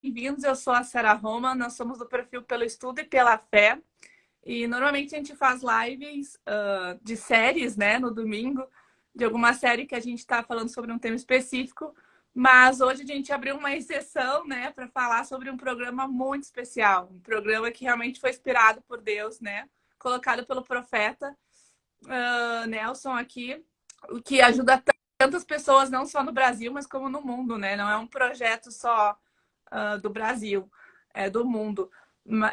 bem-vindos. Eu sou a Sara Roma, nós somos do perfil Pelo Estudo e Pela Fé. E normalmente a gente faz lives de séries, né, no domingo, de alguma série que a gente está falando sobre um tema específico. Mas hoje a gente abriu uma exceção, né, para falar sobre um programa muito especial. Um programa que realmente foi inspirado por Deus, né, colocado pelo profeta Nelson aqui, o que ajuda tantas pessoas, não só no Brasil, mas como no mundo, né? Não é um projeto só do Brasil, é do mundo.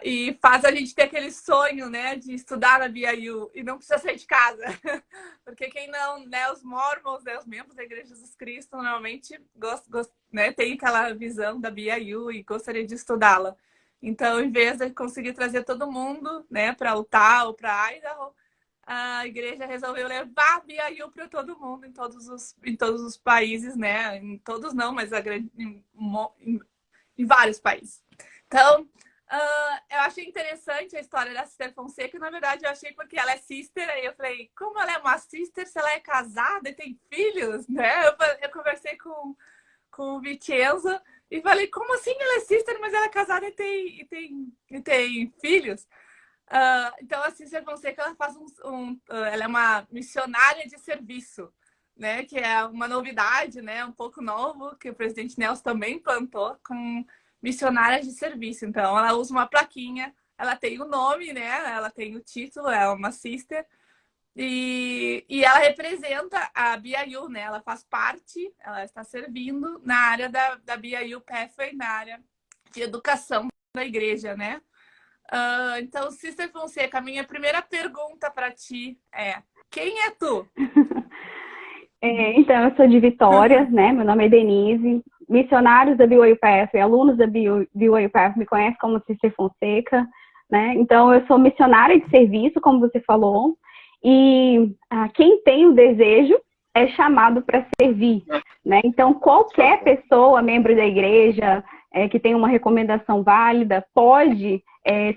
E faz a gente ter aquele sonho, né, de estudar na BYU e não precisa sair de casa. Porque quem não, né, os mormons, né, os membros da Igreja de Jesus Cristo, normalmente né, tem aquela visão da BYU e gostaria de estudá-la. Então, em vez de conseguir trazer todo mundo, né, para Utah ou para Idaho, a igreja resolveu levar a BYU para todo mundo, em todos os países, né? Em todos não, mas em vários países. Então, eu achei interessante a história da Sister Fonseca. Na verdade, eu achei porque ela é sister. Aí eu falei, como ela é uma sister se ela é casada e tem filhos, né? Eu conversei com o Vicenzo e falei, como assim ela é sister, mas ela é casada e tem filhos? Então, a Cícera Fonseca, ela faz ela é uma missionária de serviço, né? Que é uma novidade, né? Um pouco novo, que o presidente Nelson também plantou com missionárias de serviço. Então, ela usa uma plaquinha, ela tem o nome, né? Ela tem o título, ela é uma sister. E ela representa a BYU, né? Ela faz parte, ela está servindo na área da BYU Pathway, na área de educação da igreja, né? Então, Sister Fonseca, a minha primeira pergunta para ti é: quem é tu? Então, eu sou de Vitória, né? Meu nome é Denise. Missionários da BYU-PF, alunos da BYU-PF me conhecem como Sister Fonseca, né? Então, eu sou missionária de serviço, como você falou, e quem tem o desejo é chamado para servir, né? Então, qualquer pessoa, membro da igreja, que tem uma recomendação válida, pode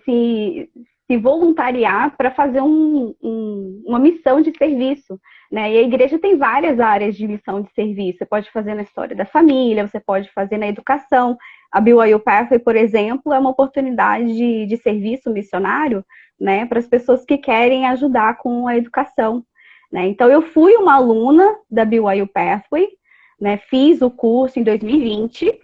se voluntariar para fazer uma missão de serviço, né? E a igreja tem várias áreas de missão de serviço. Você pode fazer na história da família, você pode fazer na educação. A BYU Pathway, por exemplo, é uma oportunidade de serviço missionário, né, para as pessoas que querem ajudar com a educação, né? Então, eu fui uma aluna da BYU Pathway, né, fiz o curso em 2020,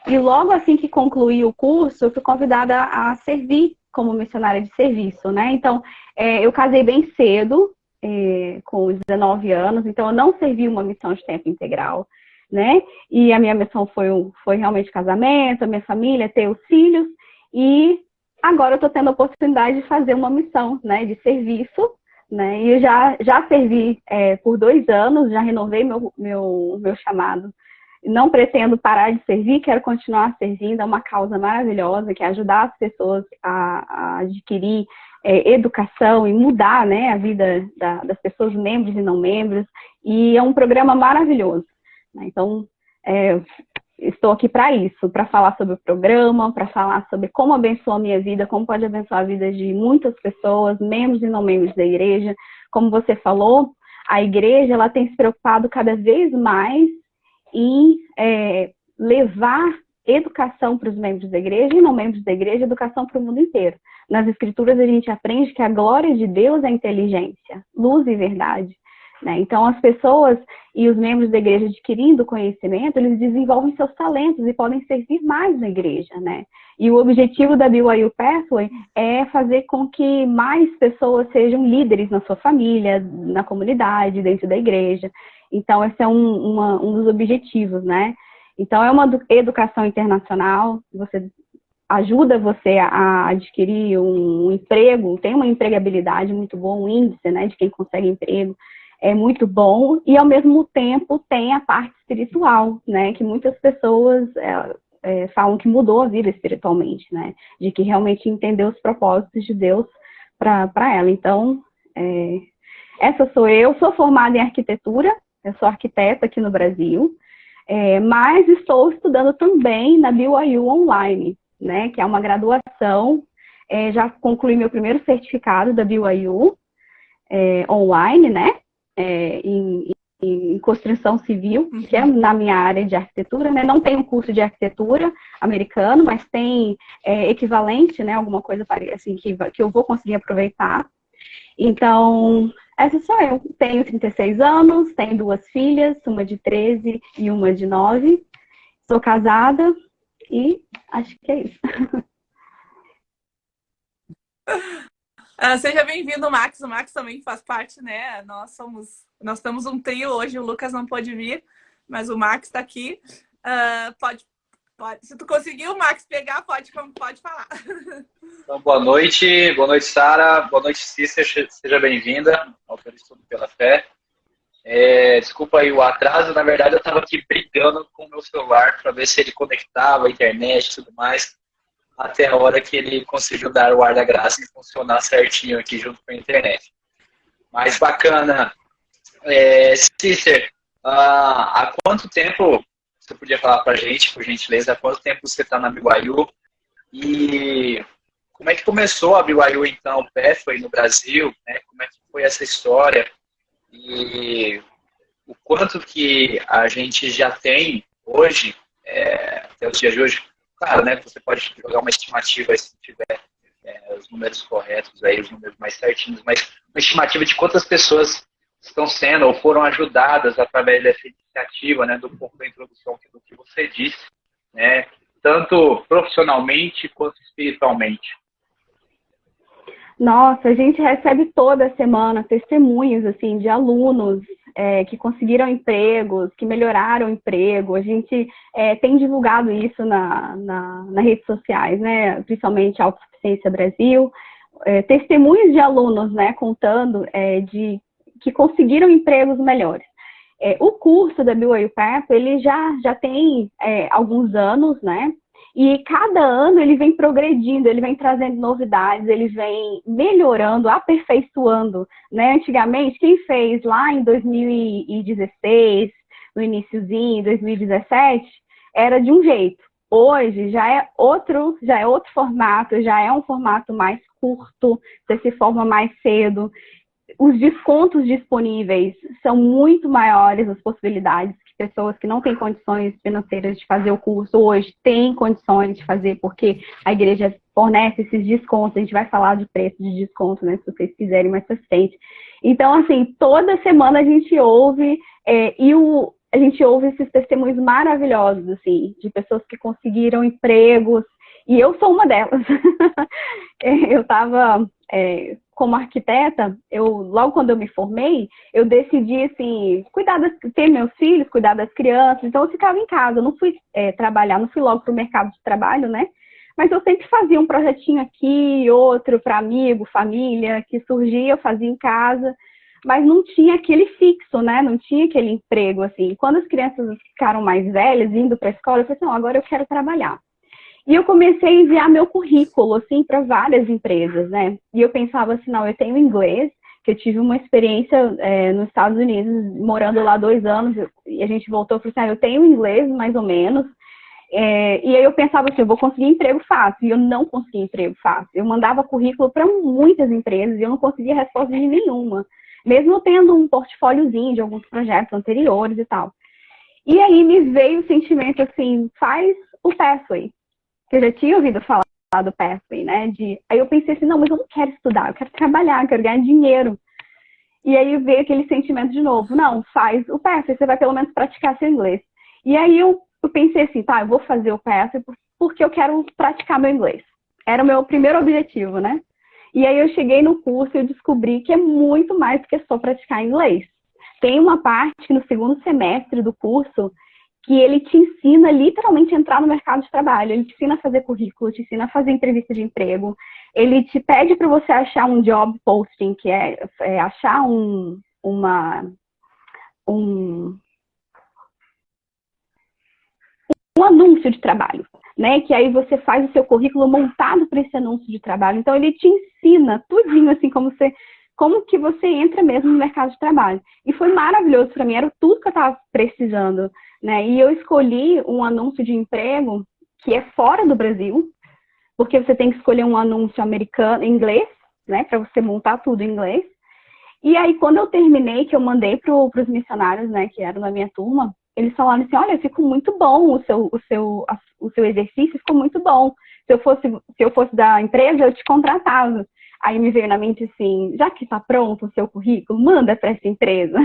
e logo assim que concluí o curso, eu fui convidada a servir como missionária de serviço, né? Então, eu casei bem cedo, com 19 anos, então eu não servi uma missão de tempo integral, né? E a minha missão foi realmente casamento, a minha família, ter os filhos, e agora eu estou tendo a oportunidade de fazer uma missão, né, de serviço, né? E eu já servi por 2 anos, já renovei meu chamado. Não pretendo parar de servir, quero continuar servindo, é uma causa maravilhosa, que é ajudar as pessoas a adquirir educação e mudar, né, a vida das pessoas, membros e não membros, e é um programa maravilhoso, né? Então, estou aqui para isso, para falar sobre o programa, para falar sobre como abençoa a minha vida, como pode abençoar a vida de muitas pessoas, membros e não membros da igreja. Como você falou, a igreja ela tem se preocupado cada vez mais em levar educação para os membros da igreja e não membros da igreja, educação para o mundo inteiro. Nas escrituras a gente aprende que a glória de Deus é inteligência, luz e verdade, né? Então as pessoas e os membros da igreja adquirindo conhecimento, eles desenvolvem seus talentos e podem servir mais na igreja, né? E o objetivo da BYU Pathway é fazer com que mais pessoas sejam líderes na sua família, na comunidade, dentro da igreja. Então esse é um dos objetivos, né? Então é uma educação internacional, ajuda você a adquirir um emprego, tem uma empregabilidade muito boa, um índice, né, de quem consegue emprego é muito bom, e ao mesmo tempo tem a parte espiritual, né, que muitas pessoas falam que mudou a vida espiritualmente, né, de que realmente entendeu os propósitos de Deus para ela. Então, essa sou eu, sou formada em arquitetura, eu sou arquiteta aqui no Brasil, mas estou estudando também na BYU Online, né, que é uma graduação, já concluí meu primeiro certificado da BYU Online, né, em em construção civil, que é na minha área de arquitetura, né? Não tem um curso de arquitetura americano, mas tem equivalente, né? Alguma coisa assim, que eu vou conseguir aproveitar. Então, essa sou eu. Tenho 36 anos, tenho 2 filhas, uma de 13 e uma de 9. Sou casada e acho que é isso. Seja bem-vindo, Max. O Max também faz parte, né? Nós estamos um trio hoje. O Lucas não pôde vir, mas o Max está aqui. Pode. Se tu conseguiu, Max, pegar, pode falar. Então, boa noite, Sara, boa noite, Cícia, seja bem-vinda ao Pelo Estudo Pela Fé. Desculpa aí o atraso, na verdade eu estava aqui brigando com o meu celular para ver se ele conectava a internet e tudo mais, até a hora que ele conseguiu dar o ar da graça e funcionar certinho aqui junto com a internet. Mas bacana. Cícia, há quanto tempo, você podia falar para a gente, por gentileza, há quanto tempo você está na BYU? E como é que começou a BYU, então, o Pathway no Brasil? Né? Como é que foi essa história? E o quanto que a gente já tem hoje, até os dias de hoje, claro, né? Você pode jogar uma estimativa se tiver os números corretos, aí, os números mais certinhos, mas uma estimativa de quantas pessoas estão sendo ou foram ajudadas através dessa iniciativa, né? Do pouco da introdução do que você disse, né? Tanto profissionalmente quanto espiritualmente. Nossa, a gente recebe toda semana testemunhos assim, de alunos que conseguiram empregos, que melhoraram o emprego. A gente tem divulgado isso nas redes sociais, né? Principalmente a Autossuficiência Brasil. Testemunhos de alunos, né? Contando que conseguiram empregos melhores. O curso da BYU Pathway, ele já tem alguns anos, né? E cada ano ele vem progredindo, ele vem trazendo novidades, ele vem melhorando, aperfeiçoando, né? Antigamente, quem fez lá em 2016, no iniciozinho, 2017, era de um jeito. Hoje já é outro formato, já é um formato mais curto, você se forma mais cedo. Os descontos disponíveis são muito maiores, as possibilidades que pessoas que não têm condições financeiras de fazer o curso hoje têm condições de fazer, porque a igreja fornece esses descontos. A gente vai falar de preço de desconto, né, se vocês quiserem mais pra frente. Então, assim, toda semana a gente ouve a gente ouve esses testemunhos maravilhosos, assim, de pessoas que conseguiram empregos, e eu sou uma delas. Eu estava como arquiteta, logo quando eu me formei, eu decidi, assim, ter meus filhos, cuidar das crianças, então eu ficava em casa, eu não fui trabalhar, não fui logo para o mercado de trabalho, né? Mas eu sempre fazia um projetinho aqui, outro para amigo, família, que surgia, eu fazia em casa, mas não tinha aquele fixo, né? Não tinha aquele emprego, assim. Quando as crianças ficaram mais velhas, indo para a escola, eu falei assim, não, agora eu quero trabalhar. E eu comecei a enviar meu currículo, assim, para várias empresas, né? E eu pensava assim, não, eu tenho inglês, que eu tive uma experiência nos Estados Unidos, morando lá 2 anos, e a gente voltou e falou assim, eu tenho inglês, mais ou menos. E aí eu pensava assim, eu vou conseguir emprego fácil, e eu não conseguia emprego fácil. Eu mandava currículo para muitas empresas, e eu não conseguia resposta de nenhuma, mesmo tendo um portfóliozinho de alguns projetos anteriores e tal. E aí me veio o sentimento assim, faz o Pathway. Que eu já tinha ouvido falar do Pathway, né? Aí eu pensei assim, não, mas eu não quero estudar, eu quero trabalhar, eu quero ganhar dinheiro. E aí veio aquele sentimento de novo, não, faz o Pathway, você vai pelo menos praticar seu inglês. E aí eu pensei assim, tá, eu vou fazer o Pathway porque eu quero praticar meu inglês. Era o meu primeiro objetivo, né? E aí eu cheguei no curso e eu descobri que é muito mais do que só praticar inglês. Tem uma parte no segundo semestre do curso que ele te ensina literalmente a entrar no mercado de trabalho. Ele te ensina a fazer currículo, te ensina a fazer entrevista de emprego. Ele te pede para você achar um job posting, que é achar um anúncio de trabalho, né? Que aí você faz o seu currículo montado para esse anúncio de trabalho. Então, ele te ensina tudinho, assim, como que você entra mesmo no mercado de trabalho. E foi maravilhoso para mim, era tudo que eu estava precisando, né? E eu escolhi um anúncio de emprego que é fora do Brasil, porque você tem que escolher um anúncio americano, em inglês, né? Para você montar tudo em inglês. E aí, quando eu terminei, que eu mandei para os missionários, né, que eram da minha turma, eles falaram assim, olha, ficou muito bom o seu exercício, ficou muito bom. Se eu fosse da empresa, eu te contratava. Aí me veio na mente assim, já que está pronto o seu currículo, manda para essa empresa.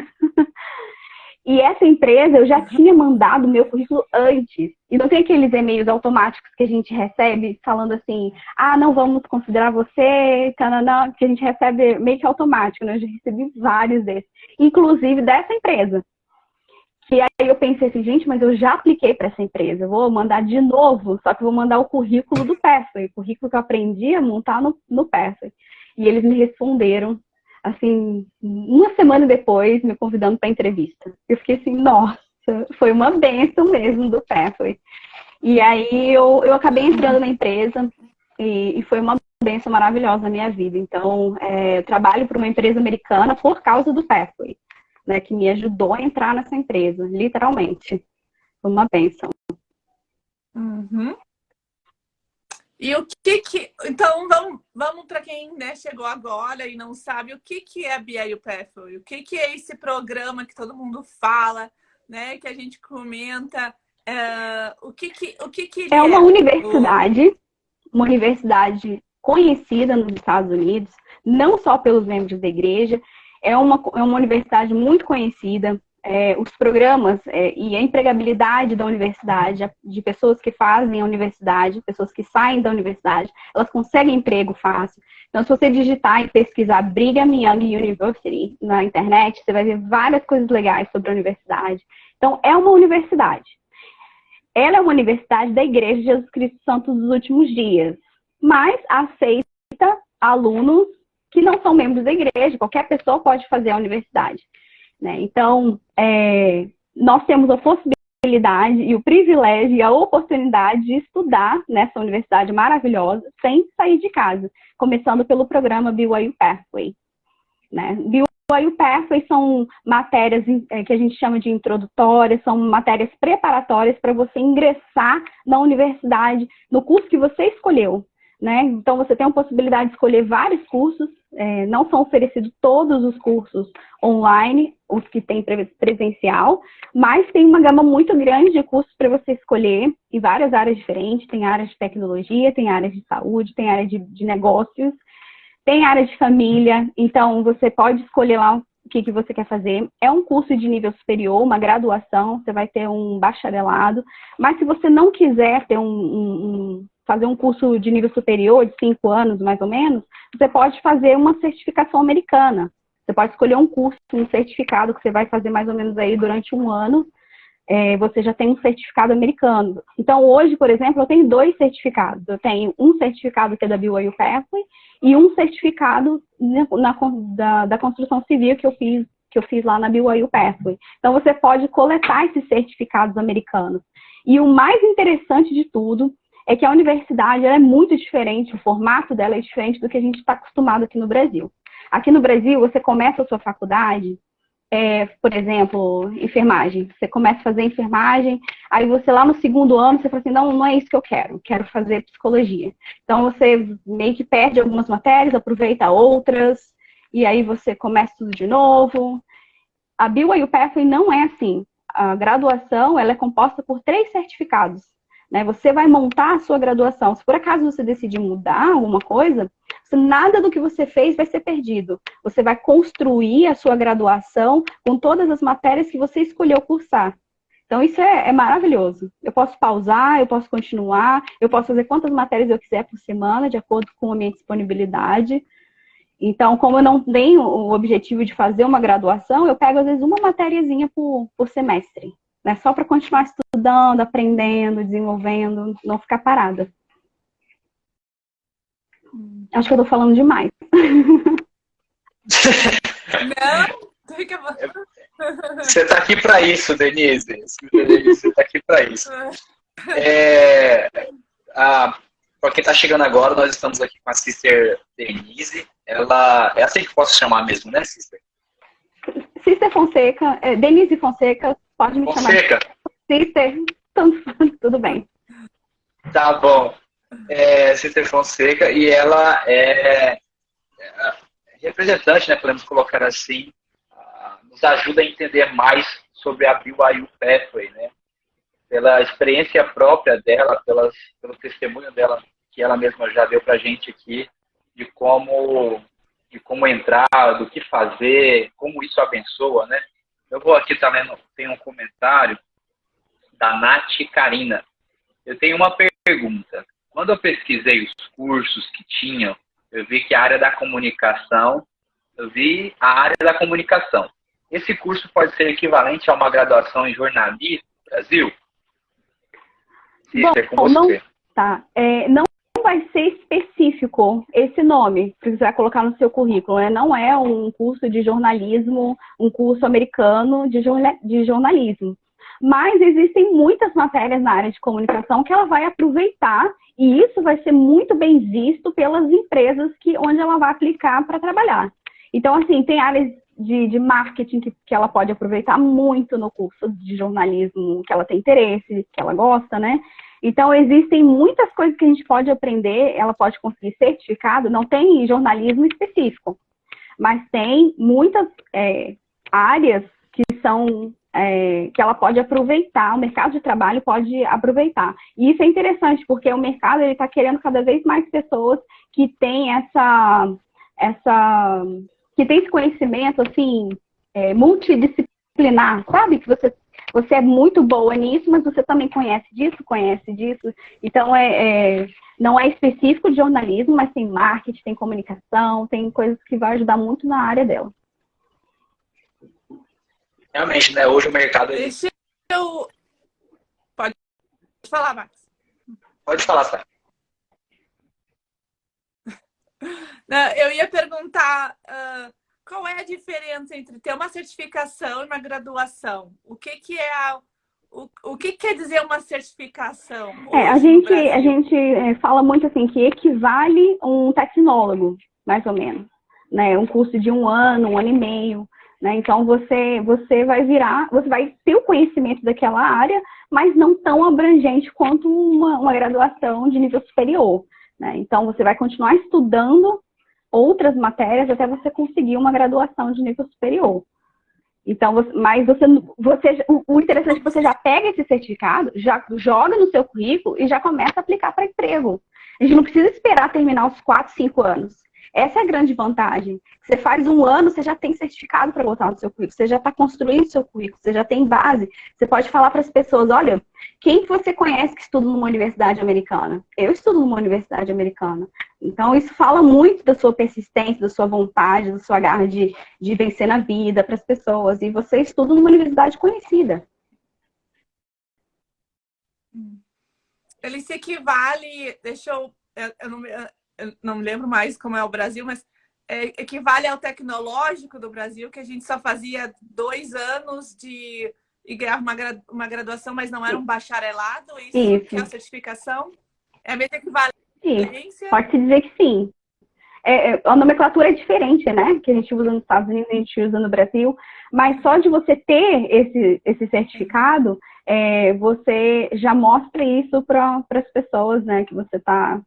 E essa empresa, eu já tinha mandado o meu currículo antes. E não tem aqueles e-mails automáticos que a gente recebe falando assim, ah, não vamos considerar você, tanana, que a gente recebe meio que automático, né? Eu já recebi vários desses, inclusive dessa empresa. E aí eu pensei assim, gente, mas eu já apliquei para essa empresa, eu vou mandar de novo, só que eu vou mandar o currículo do Pathway, o currículo que eu aprendi a montar no Pathway. E eles me responderam, assim, uma semana depois, me convidando para entrevista. Eu fiquei assim, nossa, foi uma bênção mesmo do Pathway. E aí eu acabei entrando na empresa e foi uma bênção maravilhosa na minha vida. Então, eu trabalho para uma empresa americana por causa do Pathway, né, que me ajudou a entrar nessa empresa, literalmente. Foi uma bênção. Uhum. E o que que... Então, vamos para quem, né, chegou agora e não sabe o que é a BYU Pathway, o que é esse programa que todo mundo fala, né, que a gente comenta, o que ele é uma universidade conhecida nos Estados Unidos, não só pelos membros da igreja, é uma universidade muito conhecida. Os programas e a empregabilidade da universidade, de pessoas que fazem a universidade, pessoas que saem da universidade, elas conseguem emprego fácil. Então, se você digitar e pesquisar Brigham Young University na internet, você vai ver várias coisas legais sobre a universidade. Então, é uma universidade. Ela é uma universidade da Igreja de Jesus Cristo Santo dos Últimos Dias, mas aceita alunos que não são membros da igreja, qualquer pessoa pode fazer a universidade. Né? Então, nós temos a possibilidade e o privilégio e a oportunidade de estudar nessa universidade maravilhosa sem sair de casa, começando pelo programa BYU Pathway. Né? BYU Pathway são matérias que a gente chama de introdutórias, são matérias preparatórias para você ingressar na universidade, no curso que você escolheu. Né? Então, você tem a possibilidade de escolher vários cursos, não são oferecidos todos os cursos online, os que tem presencial, mas tem uma gama muito grande de cursos para você escolher, em várias áreas diferentes, tem áreas de tecnologia, tem áreas de saúde, tem área de negócios, tem área de família, então você pode escolher lá o que você quer fazer. É um curso de nível superior, uma graduação, você vai ter um bacharelado, mas se você não quiser ter fazer um curso de nível superior, de 5 anos, mais ou menos, você pode fazer uma certificação americana. Você pode escolher um curso, um certificado que você vai fazer mais ou menos aí durante um ano. Você já tem um certificado americano. Então, hoje, por exemplo, eu tenho 2 certificados. Eu tenho um certificado que é da BYU Pathway e um certificado da construção civil que eu fiz lá na BYU Pathway. Então, você pode coletar esses certificados americanos. E o mais interessante de tudo é que a universidade ela é muito diferente, o formato dela é diferente do que a gente está acostumado aqui no Brasil. Aqui no Brasil, você começa a sua faculdade, por exemplo, enfermagem. Você começa a fazer enfermagem, aí você lá no 2º ano, você fala assim, não é isso que eu quero fazer psicologia. Então, você meio que perde algumas matérias, aproveita outras, e aí você começa tudo de novo. A BYU Pathway não é assim. A graduação ela é composta por 3 certificados. Né? Você vai montar a sua graduação. Se por acaso você decidir mudar alguma coisa, nada do que você fez vai ser perdido. Você vai construir a sua graduação com todas as matérias que você escolheu cursar. Então, isso é maravilhoso. Eu posso pausar, eu posso continuar, eu posso fazer quantas matérias eu quiser por semana, de acordo com a minha disponibilidade. Então, como eu não tenho o objetivo de fazer uma graduação, eu pego, às vezes, uma matériazinha por semestre. Né? Só para continuar estudando, aprendendo, desenvolvendo, não ficar parada. Acho que eu tô falando demais. Não, fica... Você tá aqui para isso, Denise. Você tá aqui para isso. Para quem tá chegando agora, nós estamos aqui com a Sister Denise. Ela é assim que posso chamar mesmo, né, Sister? Sister Fonseca, Denise Fonseca, pode me Fonseca. chamar. Sister, tudo bem. Tá bom. Sister Fonseca, e ela representante, né, podemos colocar assim, nos ajuda a entender mais sobre a BYU Pathway, né? Pela experiência própria dela, pelo testemunho dela, que ela mesma já deu para a gente aqui, de como entrar, do que fazer, como isso abençoa, né? Eu vou aqui também, tem um comentário da Nath Karina. Eu tenho uma pergunta. Quando eu pesquisei os cursos que tinham, eu vi que a área da comunicação, Esse curso pode ser equivalente a uma graduação em jornalismo no Brasil? Bom, com você. Não vai ser específico esse nome que você vai colocar no seu currículo, né? Não é um curso de jornalismo, um curso americano de jornalismo. Mas existem muitas matérias na área de comunicação que ela vai aproveitar e isso vai ser muito bem visto pelas empresas onde ela vai aplicar para trabalhar. Então, assim, tem áreas de marketing que ela pode aproveitar muito no curso de jornalismo, que ela tem interesse, que ela gosta, né? Então, existem muitas coisas que a gente pode aprender, ela pode conseguir certificado, não tem jornalismo específico, mas tem muitas áreas que são, que ela pode aproveitar, o mercado de trabalho pode aproveitar. E isso é interessante, porque o mercado está querendo cada vez mais pessoas que têm que tem esse conhecimento, assim, multidisciplinar, sabe? Que você é muito boa nisso, mas você também conhece disso. Então, não é específico de jornalismo, mas tem marketing, tem comunicação, tem coisas que vai ajudar muito na área dela. Realmente, né? Hoje o mercado... Pode falar, Max. Pode falar, tá? Eu ia perguntar qual é a diferença entre ter uma certificação e uma graduação? O que quer dizer uma certificação? A gente fala muito assim que equivale a um tecnólogo, mais ou menos, né? Um curso de 1 ano, 1 ano e meio, né? Então você vai ter o conhecimento daquela área, mas não tão abrangente quanto uma graduação de nível superior, né? Então você vai continuar estudando outras matérias até você conseguir uma graduação de nível superior. Então, o interessante é que você já pega esse certificado, já joga no seu currículo e já começa a aplicar para emprego. A gente não precisa esperar terminar os 4, 5 anos. Essa é a grande vantagem. Você faz 1 ano, você já tem certificado para botar no seu currículo, você já está construindo o seu currículo, você já tem base. Você pode falar para as pessoas, olha, quem que você conhece que estuda numa universidade americana? Eu estudo numa universidade americana. Então, isso fala muito da sua persistência, da sua vontade, da sua garra de vencer na vida para as pessoas. E você estuda numa universidade conhecida. Ele se equivale, eu não me lembro mais como é o Brasil, mas equivale ao tecnológico do Brasil, que a gente só fazia 2 anos e ganhava uma graduação, mas não era um bacharelado, isso. Que é a certificação? É a mesma equivalência? Sim, pode-se dizer que sim. A nomenclatura é diferente, né? Que a gente usa nos Estados Unidos, a gente usa no Brasil, mas só de você ter esse certificado, você já mostra isso para as pessoas, né? Que você está,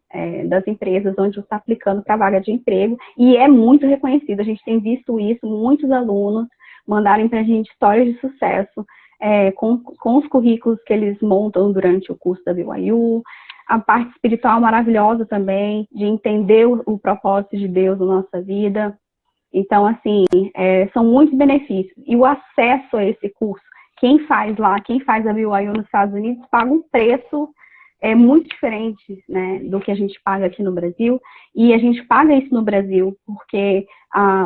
das empresas onde você está aplicando para vaga de emprego, e é muito reconhecido. A gente tem visto isso, muitos alunos mandarem para a gente histórias de sucesso com os currículos que eles montam durante o curso da BYU. A parte espiritual maravilhosa também, de entender o propósito de Deus na nossa vida. Então, assim, são muitos benefícios. E o acesso a esse curso, quem faz a BYU nos Estados Unidos, paga um preço muito diferente, né, do que a gente paga aqui no Brasil. E a gente paga isso no Brasil porque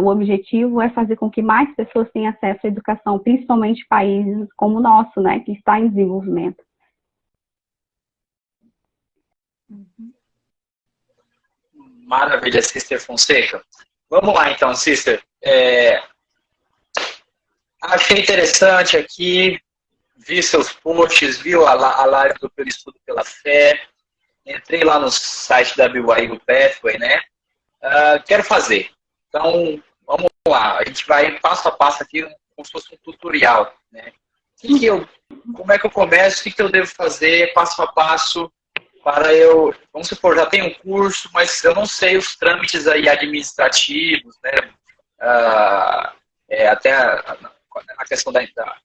o objetivo é fazer com que mais pessoas tenham acesso à educação, principalmente países como o nosso, né, que está em desenvolvimento. Maravilha, Sister Fonseca. Vamos lá, então, Sister. Achei interessante aqui, vi seus posts, vi a live do Pelo Estudo Pela Fé, entrei lá no site da BYU Pathway, né? Quero fazer. Então, vamos lá. A gente vai passo a passo aqui, como se fosse um tutorial, né? Como é que eu começo? O que eu devo fazer passo a passo? Vamos supor, já tenho um curso, mas eu não sei os trâmites aí administrativos, né? até a questão da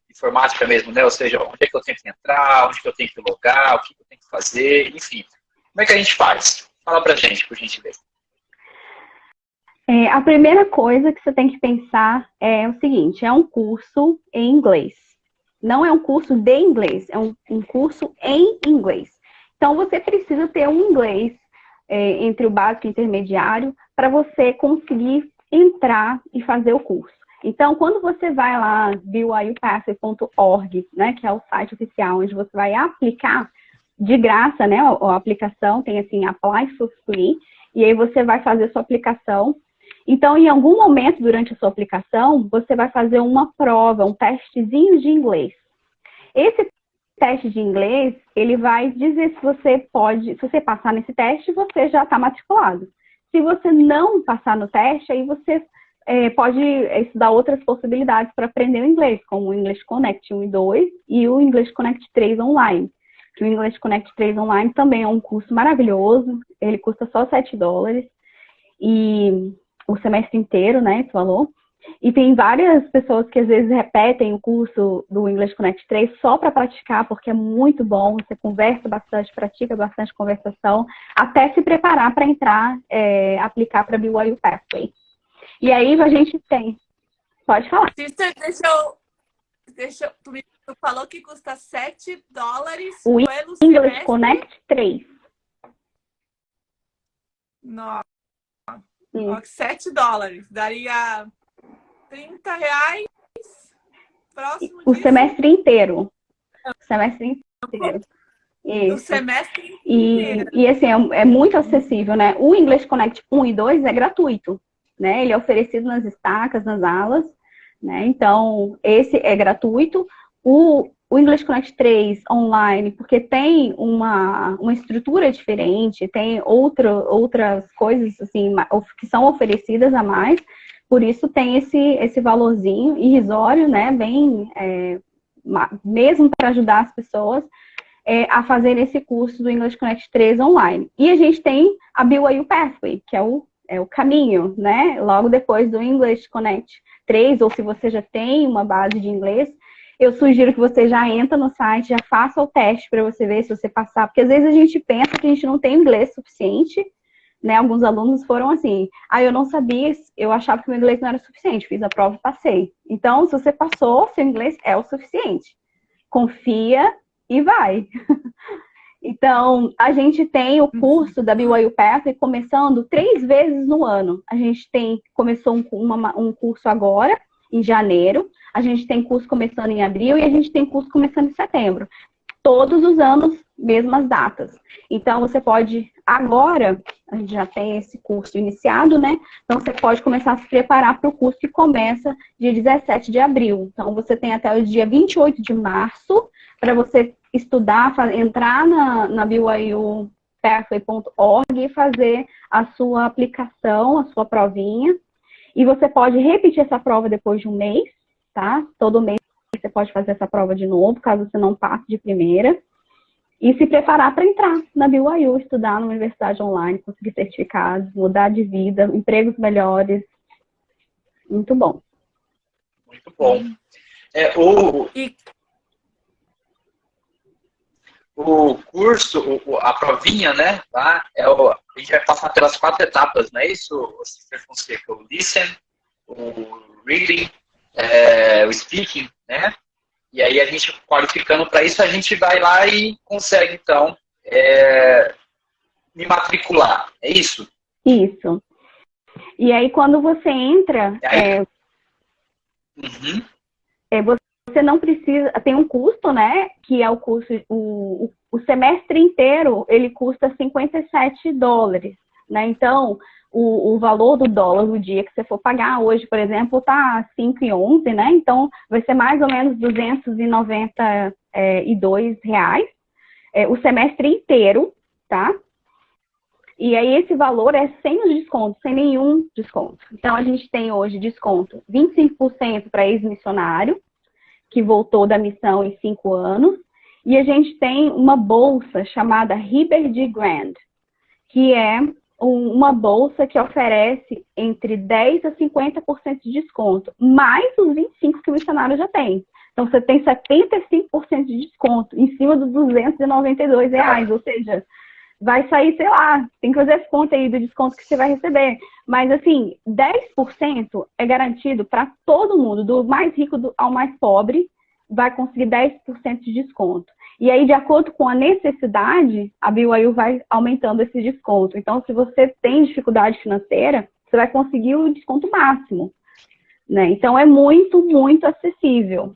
informática mesmo, né? Ou seja, onde é que eu tenho que entrar, onde que eu tenho que logar, o que eu tenho que fazer, enfim. Como é que a gente faz? Fala pra gente, por gentileza. A primeira coisa que você tem que pensar é o seguinte, é um curso em inglês. Não é um curso de inglês, é um curso em inglês. Então, você precisa ter um inglês entre o básico e o intermediário para você conseguir entrar e fazer o curso. Então, quando você vai lá, byupathway.org, né, que é o site oficial onde você vai aplicar de graça, né, a aplicação, tem assim, Apply for Free, e aí você vai fazer a sua aplicação. Então, em algum momento durante a sua aplicação, você vai fazer uma prova, um testezinho de inglês. Esse teste de inglês, ele vai dizer se você passar nesse teste, você já está matriculado. Se você não passar no teste, aí você pode estudar outras possibilidades para aprender o inglês, como o English Connect 1 e 2 e o English Connect 3 online. Que o English Connect 3 online também é um curso maravilhoso, ele custa só $7, e o semestre inteiro, né, você falou. E tem várias pessoas que às vezes repetem o curso do English Connect 3 só para praticar, porque é muito bom, você conversa bastante, pratica bastante conversação, até se preparar para entrar, aplicar para BYU Pathway. E aí a gente tem... Pode falar. Sister, tu falou que custa $7 o pelo English semestre? Connect 3. Nossa, $7. Daria R$30 próximo O disso. semestre inteiro. O semestre inteiro. O Isso. semestre inteiro. E assim, é muito acessível, né? O English Connect 1 e 2 é gratuito, né? Ele é oferecido nas estacas, nas aulas, né? Então, esse é gratuito. O English Connect 3 online, porque tem uma estrutura diferente, tem outras coisas assim, que são oferecidas a mais, por isso tem esse valorzinho irrisório, né? Bem, mesmo para ajudar as pessoas a fazer esse curso do English Connect 3 online. E a gente tem a BYU Pathway, que é o caminho, né? Logo depois do English Connect 3, ou se você já tem uma base de inglês, eu sugiro que você já entra no site, já faça o teste para você ver se você passar, porque às vezes a gente pensa que a gente não tem inglês suficiente, né? Alguns alunos foram assim, eu não sabia, eu achava que o meu inglês não era suficiente, fiz a prova e passei. Então, se você passou, seu inglês é o suficiente. Confia e vai. Então, a gente tem o curso da BYU Pathway começando 3 vezes no ano. A gente começou um curso agora, em janeiro, a gente tem curso começando em abril e a gente tem curso começando em setembro. Todos os anos, mesmas datas. Então, você pode, agora, a gente já tem esse curso iniciado, né? Então, você pode começar a se preparar para o curso que começa dia 17 de abril. Então, você tem até o dia 28 de março para você estudar, entrar na byupathway.org e fazer a sua aplicação, a sua provinha. E você pode repetir essa prova depois de um mês, tá? Todo mês você pode fazer essa prova de novo, caso você não passe de primeira. E se preparar para entrar na BYU, estudar numa universidade online, conseguir certificados, mudar de vida, empregos melhores. Muito bom. Muito bom. O curso, a provinha, né? Tá? A gente vai passar pelas 4 etapas, não é isso, Sister Fonseca? O listen, o reading, o speaking, né? E aí a gente, qualificando para isso, a gente vai lá e consegue, então, me matricular. É isso? Isso. E aí, quando você entra, você não precisa... Tem um custo, né? Que é o custo... O semestre inteiro, ele custa $57, né? Então, o valor do dólar do dia que você for pagar hoje, por exemplo, está 5,11, né? Então, vai ser mais ou menos R$292, o semestre inteiro, tá? E aí, esse valor é sem os descontos, sem nenhum desconto. Então, a gente tem hoje desconto 25% para ex-missionário, que voltou da missão em 5 anos, e a gente tem uma bolsa chamada Hibberd Grant, que é uma bolsa que oferece entre 10% a 50% de desconto, mais os 25% que o missionário já tem. Então, você tem 75% de desconto em cima dos R$ 292, ou seja, vai sair, sei lá, tem que fazer as contas aí do desconto que você vai receber. Mas, assim, 10% é garantido para todo mundo, do mais rico ao mais pobre, vai conseguir 10% de desconto. E aí, de acordo com a necessidade, a BYU vai aumentando esse desconto. Então, se você tem dificuldade financeira, você vai conseguir o desconto máximo, né? Então, é muito, muito acessível.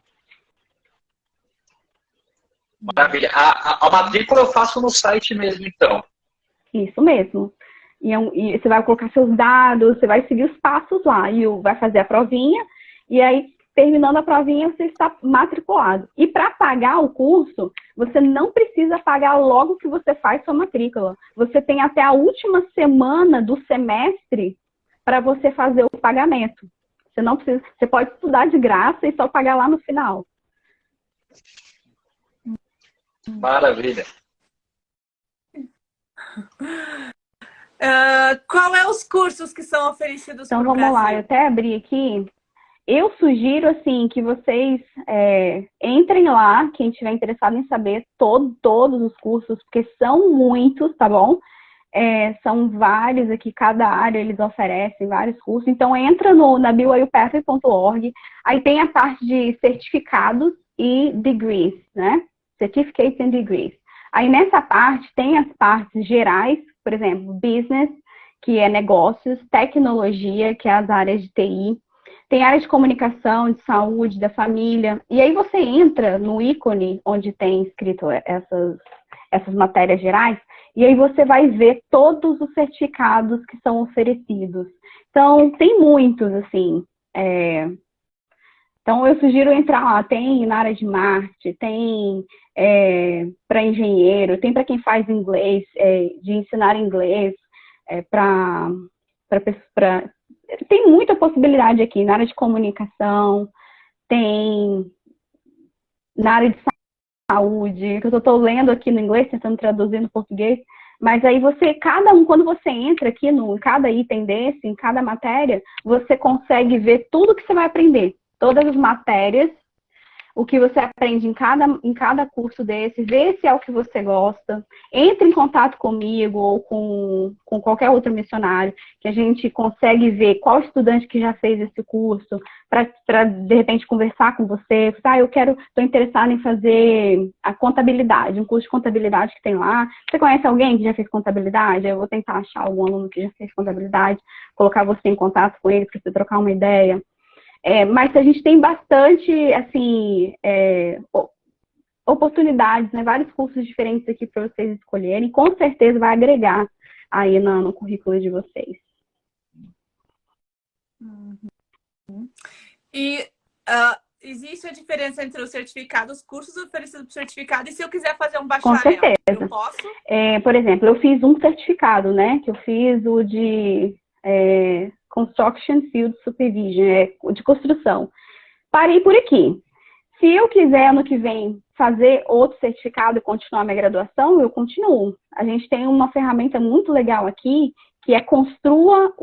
Maravilha. A matrícula eu faço no site mesmo, então. Isso mesmo. E você vai colocar seus dados, você vai seguir os passos lá, e vai fazer a provinha, e aí, terminando a provinha, você está matriculado. E para pagar o curso, você não precisa pagar logo que você faz sua matrícula. Você tem até a última semana do semestre para você fazer o pagamento. Você não precisa, você pode estudar de graça e só pagar lá no final. Maravilha. Qual é os cursos que são oferecidos então, para o Brasil? Vamos lá, eu até abri aqui. Eu sugiro, assim, que vocês entrem lá, quem estiver interessado em saber todos os cursos, porque são muitos, tá bom? São vários aqui, cada área eles oferecem vários cursos. Então, entra na byupathway.org, aí tem a parte de certificados e degrees, né? Certificates and degrees. Aí, nessa parte, tem as partes gerais, por exemplo, business, que é negócios, tecnologia, que é as áreas de TI, tem área de comunicação, de saúde, da família. E aí você entra no ícone onde tem escrito essas matérias gerais, e aí você vai ver todos os certificados que são oferecidos. Então, tem muitos, assim. Então, eu sugiro entrar lá. Tem na área de marketing, tem para engenheiro, tem para quem faz inglês, de ensinar inglês, tem muita possibilidade aqui, na área de comunicação, tem na área de saúde, que eu estou lendo aqui no inglês, tentando traduzir no português, mas aí quando você entra aqui em cada item desse, em cada matéria, você consegue ver tudo que você vai aprender, todas as matérias, o que você aprende em cada curso desse, vê se é o que você gosta, entre em contato comigo ou com qualquer outro missionário, que a gente consegue ver qual estudante que já fez esse curso, para de repente conversar com você, estou interessada em fazer a contabilidade, um curso de contabilidade que tem lá. Você conhece alguém que já fez contabilidade? Eu vou tentar achar algum aluno que já fez contabilidade, colocar você em contato com ele para você trocar uma ideia. Mas a gente tem bastante, assim, oportunidades, né? Vários cursos diferentes aqui para vocês escolherem. Com certeza vai agregar aí no currículo de vocês. E existe a diferença entre os certificados, os cursos oferecidos por certificado, e se eu quiser fazer um bacharel, com certeza. Eu posso? Por exemplo, eu fiz um certificado, né? Que eu fiz o de Construction Field Supervision, de construção. Parei por aqui. Se eu quiser, ano que vem, fazer outro certificado e continuar minha graduação, eu continuo. A gente tem uma ferramenta muito legal aqui, que é construa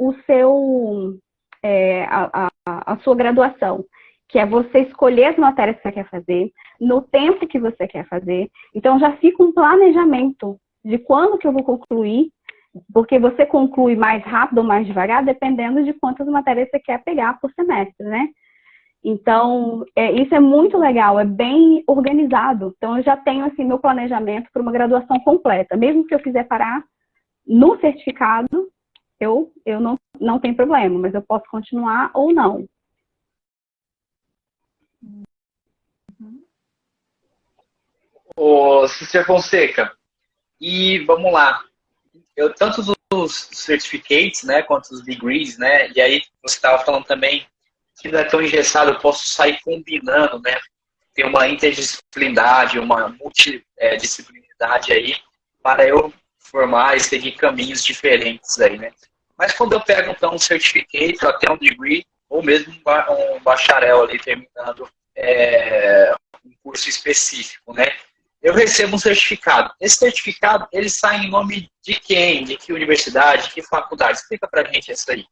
a sua graduação, que é você escolher as matérias que você quer fazer, no tempo que você quer fazer. Então, já fica um planejamento de quando que eu vou concluir, porque você conclui mais rápido ou mais devagar, dependendo de quantas matérias você quer pegar por semestre, né? Então, isso é muito legal, é bem organizado. Então, eu já tenho, assim, meu planejamento para uma graduação completa. Mesmo que eu quiser parar no certificado, eu não tenho problema, mas eu posso continuar ou não. Ô, Cícero Fonseca, e vamos lá. Tanto os certificates, né, quanto os degrees, né, e aí você estava falando também que não é tão engessado, eu posso sair combinando, né, ter uma interdisciplinaridade, uma multidisciplinaridade aí, para eu formar e seguir caminhos diferentes aí, né. Mas quando eu pego, então, um certificate, até um degree, ou mesmo um bacharel ali, terminando um curso específico, né, eu recebo um certificado. Esse certificado, ele sai em nome de quem? De que universidade? De que faculdade? Explica pra gente isso aí.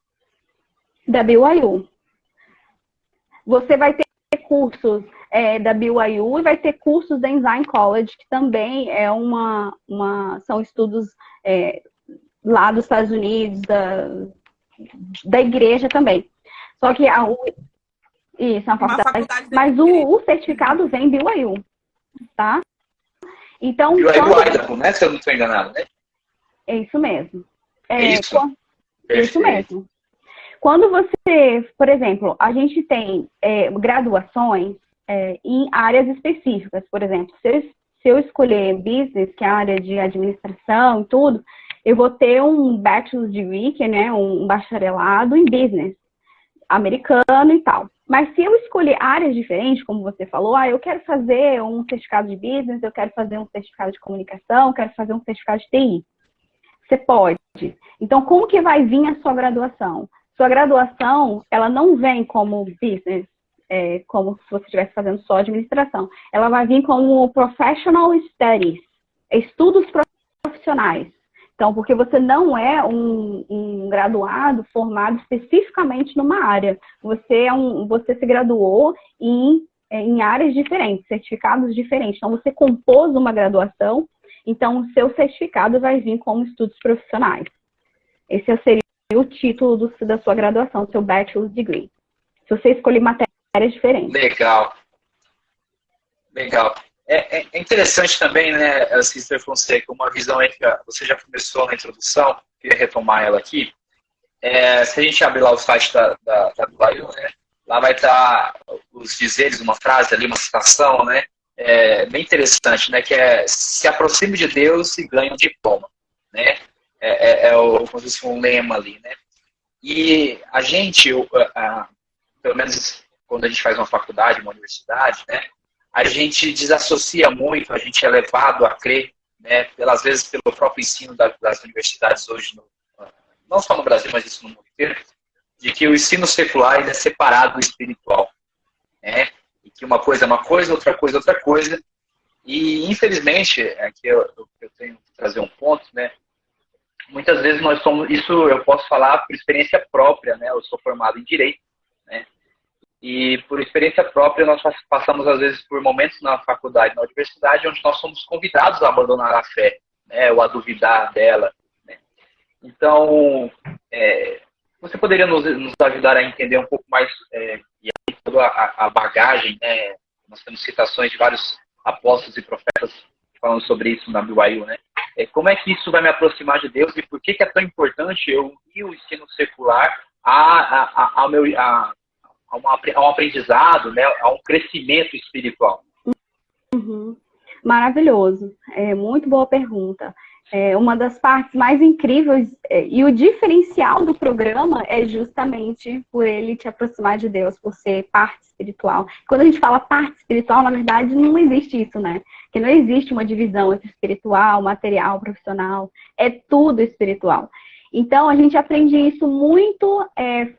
Da BYU. Você vai ter cursos da BYU e vai ter cursos da Ensign College, que também são estudos lá dos Estados Unidos, da igreja também. Só que isso é uma faculdade. Mas o certificado vem BYU, tá? Então, BYU Idaho, né? Se eu não estou enganado, né? É isso mesmo. Isso? Isso mesmo. Quando você, por exemplo, a gente tem graduações em áreas específicas, por exemplo, se eu escolher business, que é a área de administração e tudo, eu vou ter um bachelor's degree, que é um bacharelado em business, americano e tal. Mas se eu escolher áreas diferentes, como você falou, eu quero fazer um certificado de business, eu quero fazer um certificado de comunicação, eu quero fazer um certificado de TI. Você pode. Então, como que vai vir a sua graduação? Sua graduação, ela não vem como business, como se você estivesse fazendo só administração. Ela vai vir como professional studies, estudos profissionais. Então, porque você não é um graduado formado especificamente numa área. Você se graduou em áreas diferentes, certificados diferentes. Então, você compôs uma graduação, então o seu certificado vai vir como estudos profissionais. Esse seria o título da sua graduação, seu bachelor's degree. Se você escolher matérias diferentes. Legal. Legal. É interessante também, né, Sister Fonseca, uma visão aí que você já começou na introdução, queria retomar ela aqui. Se a gente abrir lá o site da BYU, né, lá vai estar os dizeres, uma frase ali, uma citação, né, bem interessante, né, que se aproxime de Deus e ganhe um diploma, né, como se fosse um lema ali, né. E a gente, pelo menos quando a gente faz uma faculdade, uma universidade, né, a gente desassocia muito, a gente é levado a crer, né, às vezes pelo próprio ensino das universidades hoje, não só no Brasil, mas isso no mundo inteiro, de que o ensino secular ele é separado do espiritual, né, e que uma coisa é uma coisa, outra coisa é outra coisa, e infelizmente, aqui eu tenho que trazer um ponto, né, muitas vezes nós somos, isso eu posso falar por experiência própria, né, eu sou formado em Direito, né, e por experiência própria, nós passamos, às vezes, por momentos na faculdade, na universidade, onde nós somos convidados a abandonar a fé, né, ou a duvidar dela. Né? Então, você poderia nos ajudar a entender um pouco mais, e aí toda a bagagem, né? Nós temos citações de vários apóstolos e profetas falando sobre isso na BYU, né? Como é que isso vai me aproximar de Deus e por que é tão importante eu unir o ensino secular ao um aprendizado, né, a um crescimento espiritual? Uhum. Maravilhoso. Muito boa pergunta. Uma das partes mais incríveis e o diferencial do programa é justamente por ele te aproximar de Deus, por ser parte espiritual. Quando a gente fala parte espiritual, na verdade, não existe isso, né? Que não existe uma divisão entre espiritual, material, profissional. É tudo espiritual. Então, a gente aprende isso muito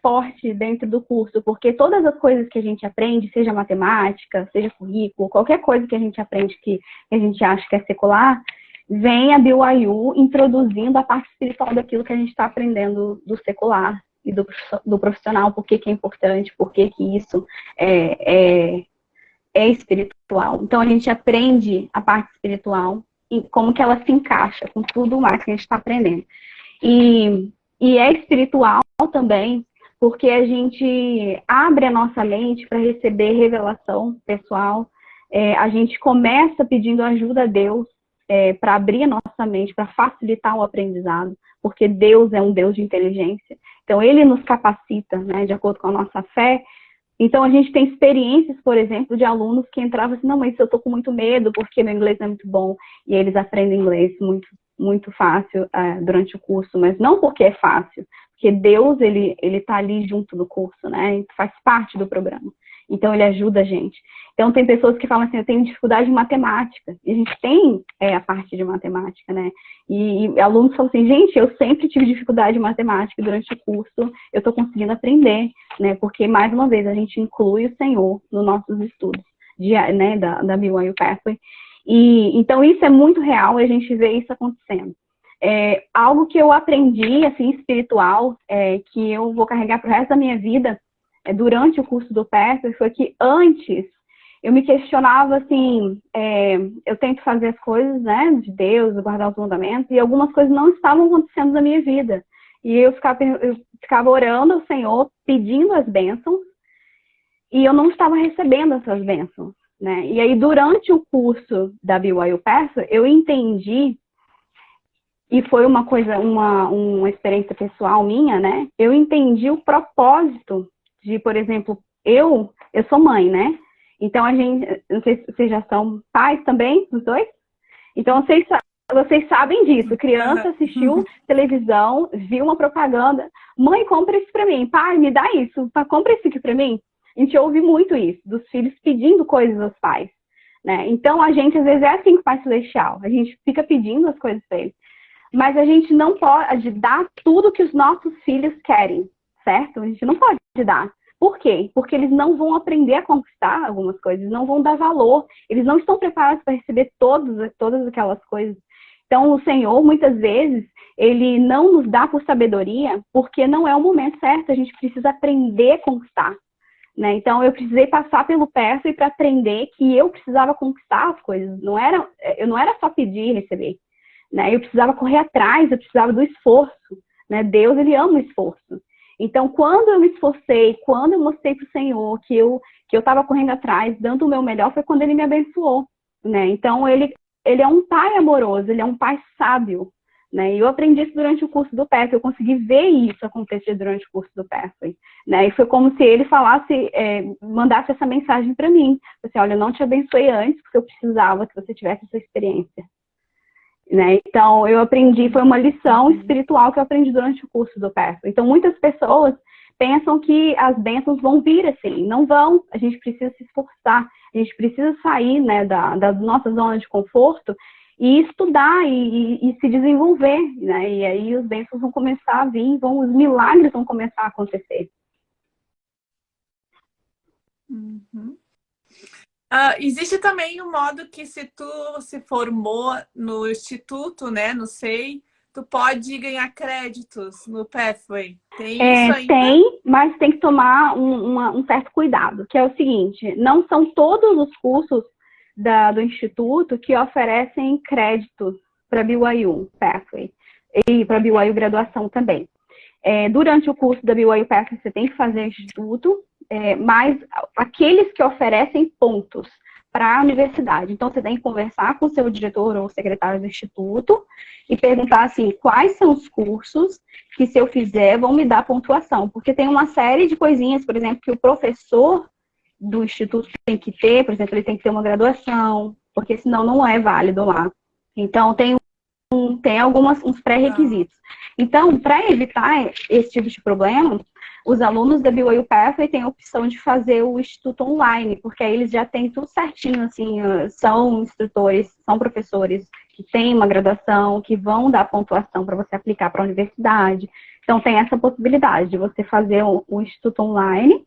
forte dentro do curso, porque todas as coisas que a gente aprende, seja matemática, seja currículo, qualquer coisa que a gente aprende que a gente acha que é secular, vem a BYU introduzindo a parte espiritual daquilo que a gente está aprendendo do secular e do profissional, por que é importante, por que isso é espiritual. Então, a gente aprende a parte espiritual e como que ela se encaixa com tudo mais que a gente está aprendendo. E é espiritual também, porque a gente abre a nossa mente para receber revelação pessoal. A gente começa pedindo ajuda a Deus para abrir a nossa mente, para facilitar o aprendizado, porque Deus é um Deus de inteligência. Então, Ele nos capacita, né, de acordo com a nossa fé. Então, a gente tem experiências, por exemplo, de alunos que entravam assim, não, mas eu estou com muito medo, porque meu inglês não é muito bom. E eles aprendem inglês muito fácil durante o curso, mas não porque é fácil, porque Deus, ele tá ali junto do curso, né? Faz parte do programa. Então, ele ajuda a gente. Então, tem pessoas que falam assim, eu tenho dificuldade em matemática. E a gente tem a parte de matemática, né? E alunos falam assim, gente, eu sempre tive dificuldade em matemática durante o curso, eu estou conseguindo aprender, né? Porque, mais uma vez, a gente inclui o Senhor nos nossos estudos, né, da BYU Pathway. E então isso é muito real e a gente vê isso acontecendo. Algo que eu aprendi, assim, espiritual, que eu vou carregar pro resto da minha vida, durante o curso do PERF, foi que antes eu me questionava, assim, eu tento fazer as coisas, né, de Deus, guardar os mandamentos, e algumas coisas não estavam acontecendo na minha vida. E eu ficava orando ao Senhor, pedindo as bênçãos, e eu não estava recebendo essas bênçãos, né? E aí, durante o curso da BYU PERF, eu entendi, e foi uma coisa, uma experiência pessoal minha, né? Eu entendi o propósito de, por exemplo, eu sou mãe, né? Então, não sei se vocês já são pais também, os dois? Então, vocês sabem disso. Criança assistiu televisão, viu uma propaganda. Mãe, compra isso pra mim. Pai, me dá isso. Compra isso aqui pra mim. A gente ouve muito isso, dos filhos pedindo coisas aos pais, né? Então, a gente, às vezes, é assim com o Pai Celestial. A gente fica pedindo as coisas pra ele. Mas a gente não pode dar tudo que os nossos filhos querem, certo? A gente não pode dar. Por quê? Porque eles não vão aprender a conquistar algumas coisas, não vão dar valor, eles não estão preparados para receber todas aquelas coisas. Então, o Senhor, muitas vezes, ele não nos dá por sabedoria, porque não é o momento certo, a gente precisa aprender a conquistar, né? Então, eu precisei passar pelo PERF para aprender que eu precisava conquistar as coisas, eu não era só pedir e receber, né? Eu precisava correr atrás, eu precisava do esforço, né? Deus, ele ama o esforço. Então, quando eu me esforcei, quando eu mostrei para o Senhor que eu estava correndo atrás, dando o meu melhor, foi quando ele me abençoou, né? Então, ele é um pai amoroso, ele é um pai sábio, né? E eu aprendi isso durante o curso do PERF, eu consegui ver isso acontecer durante o curso do PERF, né? E foi como se ele mandasse essa mensagem para mim. Assim, olha, eu não te abençoei antes, porque eu precisava que você tivesse essa experiência. Né? Então, eu aprendi, foi uma lição espiritual que eu aprendi durante o curso do PERF. Então, muitas pessoas pensam que as bênçãos vão vir assim. Não vão, a gente precisa se esforçar, a gente precisa sair, né, da nossa zona de conforto e estudar e se desenvolver, né? E aí os bênçãos vão começar a vir, os milagres vão começar a acontecer. Uhum. Existe também um modo que se tu se formou no instituto, né, no SEI, tu pode ganhar créditos no Pathway. Tem isso ainda? Tem, mas tem que tomar um certo cuidado, que é o seguinte, não são todos os cursos do instituto que oferecem créditos para BYU Pathway e para BYU graduação também. Durante o curso da BYU Pathway você tem que fazer instituto, mas aqueles que oferecem pontos para a universidade. Então, você tem que conversar com o seu diretor ou secretário do instituto e perguntar, assim, quais são os cursos que, se eu fizer, vão me dar pontuação. Porque tem uma série de coisinhas, por exemplo, que o professor do instituto tem que ter, por exemplo, ele tem que ter uma graduação, porque senão não é válido lá. Então, tem uns pré-requisitos. Então, para evitar esse tipo de problema, os alunos da BYU Pathway têm a opção de fazer o instituto online, porque aí eles já têm tudo certinho, assim, são instrutores, são professores que têm uma graduação, que vão dar pontuação para você aplicar para a universidade. Então, tem essa possibilidade de você fazer o instituto online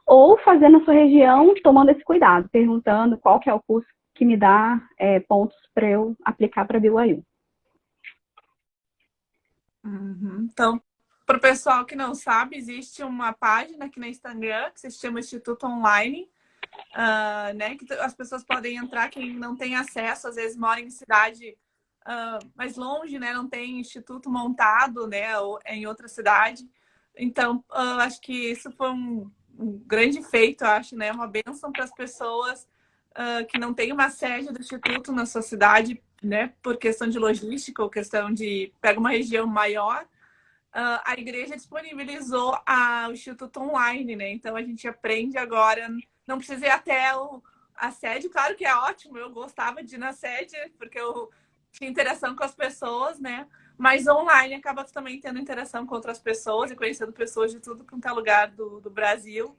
ou fazer na sua região, tomando esse cuidado, perguntando qual que é o curso que me dá pontos para eu aplicar para a BYU. Uhum. Então, para o pessoal que não sabe, existe uma página aqui no Instagram que se chama Instituto Online, né? Que as pessoas podem entrar, quem não tem acesso, às vezes mora em cidade mais longe, né? Não tem instituto montado, né? Ou em outra cidade. Então, acho que isso foi um grande feito, acho, né? Uma bênção para as pessoas que não tem uma sede do instituto na sua cidade, né? Por questão de logística ou questão de pega uma região maior. A igreja disponibilizou o Instituto Online, né? Então a gente aprende agora, não precisa ir até a sede, claro que é ótimo, eu gostava de ir na sede, porque eu tinha interação com as pessoas, né? Mas online acaba também tendo interação com outras pessoas e conhecendo pessoas de tudo quanto é lugar do Brasil.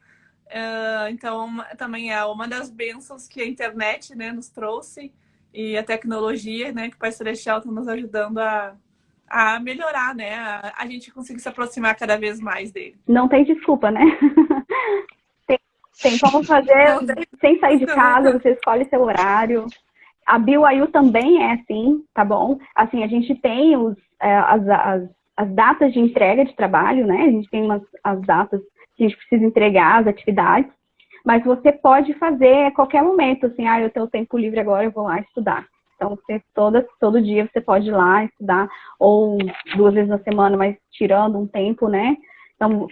Então também é uma das bênçãos que a internet, né, nos trouxe e a tecnologia, né, que o Pai Celestial está nos ajudando a melhorar, né? A gente conseguir se aproximar cada vez mais dele. Não tem desculpa, né? Tem como fazer sem sair de casa, você escolhe seu horário. A BYU também é assim, tá bom? Assim, a gente tem as datas de entrega de trabalho, né? A gente tem as datas que a gente precisa entregar, as atividades, mas você pode fazer a qualquer momento, assim, eu tenho tempo livre agora, eu vou lá estudar. Então, você, todo dia você pode ir lá estudar, ou 2 vezes na semana, mas tirando um tempo, né? Então,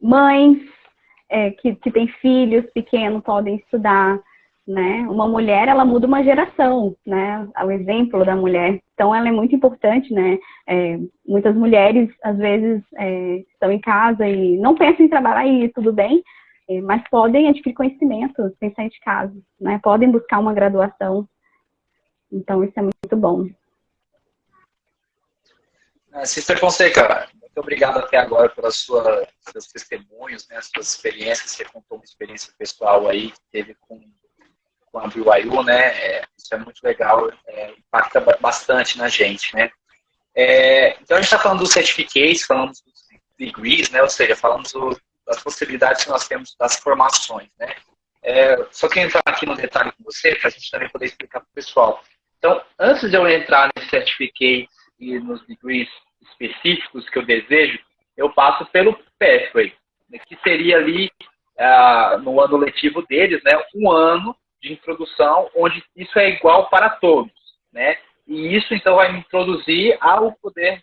mães que têm filhos pequenos podem estudar, né? Uma mulher, ela muda uma geração, né? O exemplo da mulher. Então, ela é muito importante, né? Muitas mulheres, às vezes, estão em casa e não pensam em trabalhar e tudo bem, mas podem adquirir conhecimento sem sair de casa, né? Podem buscar uma graduação. Então, isso é muito bom. Sister Fonseca, muito obrigado até agora pelos seus testemunhos, né? As suas experiências. Você contou uma experiência pessoal aí que teve com a BYU, né? Isso é muito legal, impacta bastante na gente, né? Então, a gente está falando dos certificates, falamos dos degrees, né? Ou seja, falamos das possibilidades que nós temos das formações, né? Só queria entrar aqui no detalhe com você, para a gente também poder explicar para o pessoal. Então, antes de eu entrar nesses certificates e nos degrees específicos que eu desejo, eu passo pelo pathway, né? Que seria ali, no ano letivo deles, né? Um ano de introdução, onde isso é igual para todos, né? E isso, então, vai me introduzir ao poder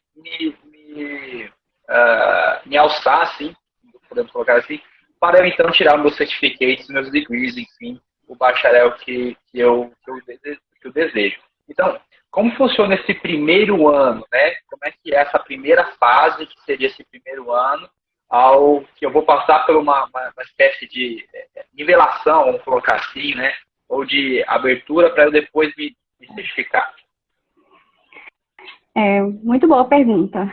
me alçar, assim, podemos colocar assim, para eu, então, tirar meus certificates, meus degrees, enfim, o bacharel que eu desejo. Então, como funciona esse primeiro ano, né? Como é que é essa primeira fase, que seria esse primeiro ano, ao que eu vou passar por uma espécie de nivelação, vamos colocar assim, né? Ou de abertura para eu depois me certificar? Muito boa pergunta.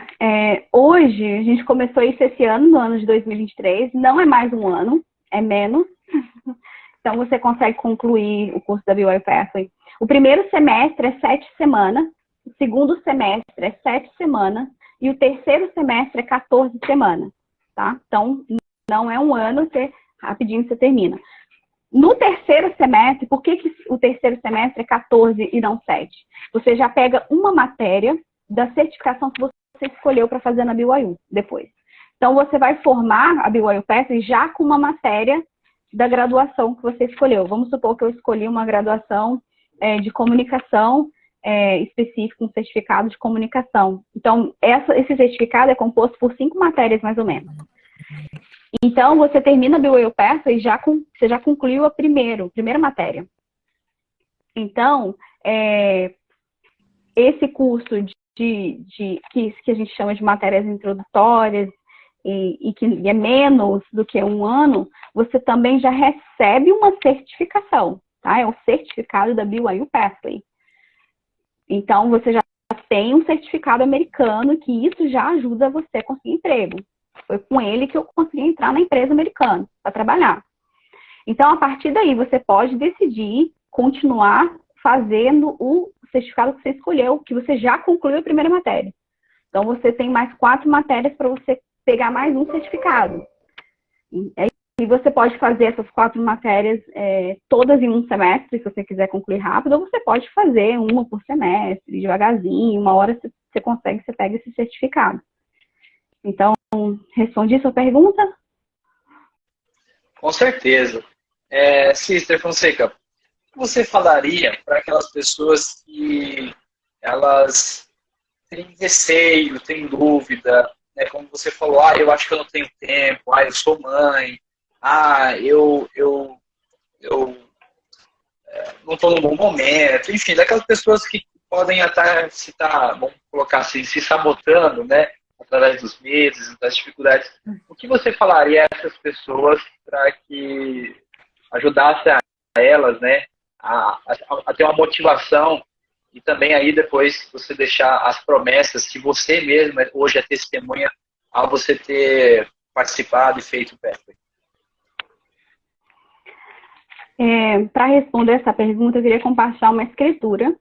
Hoje, a gente começou isso esse ano, no ano de 2023, não é mais um ano, é menos. Então, você consegue concluir o curso da BYU Pathway. O primeiro semestre é 7 semanas, o segundo semestre é 7 semanas e o terceiro semestre é 14 semanas, tá? Então, não é um ano, rapidinho você termina. No terceiro semestre, por que o terceiro semestre é 14 e não 7? Você já pega uma matéria da certificação que você escolheu para fazer na BYU depois. Então, você vai formar a BYU Pathway já com uma matéria da graduação que você escolheu. Vamos supor que eu escolhi uma graduação de comunicação específica, um certificado de comunicação. Então, esse certificado é composto por 5 matérias, mais ou menos. Então, você termina a BYU Pathway e você já concluiu a primeira matéria. Então, esse curso que a gente chama de matérias introdutórias e que é menos do que um ano, você também já recebe uma certificação, tá? É o certificado da BYU Pathway. Então, você já tem um certificado americano que isso já ajuda você a conseguir emprego. Foi com ele que eu consegui entrar na empresa americana para trabalhar. Então, a partir daí, você pode decidir continuar fazendo o certificado que você escolheu, que você já concluiu a primeira matéria. Então, você tem mais 4 matérias para você pegar mais um certificado. E você pode fazer essas 4 matérias todas em um semestre, se você quiser concluir rápido, ou você pode fazer uma por semestre, devagarzinho, uma hora você consegue, você pega esse certificado. Então, respondi a sua pergunta? Com certeza. Sister Fonseca, o que você falaria para aquelas pessoas que elas têm receio, têm dúvida, né? Como você falou, eu acho que eu não tenho tempo, eu sou mãe, eu não estou num bom momento, enfim, daquelas pessoas que podem até vamos colocar assim, se sabotando, né? Através dos medos, das dificuldades. O que você falaria a essas pessoas para que ajudasse a elas, né, a ter uma motivação e também aí depois você deixar as promessas que você mesmo hoje é testemunha ao você ter participado e feito o Pathway? Para responder essa pergunta, eu queria compartilhar uma escritura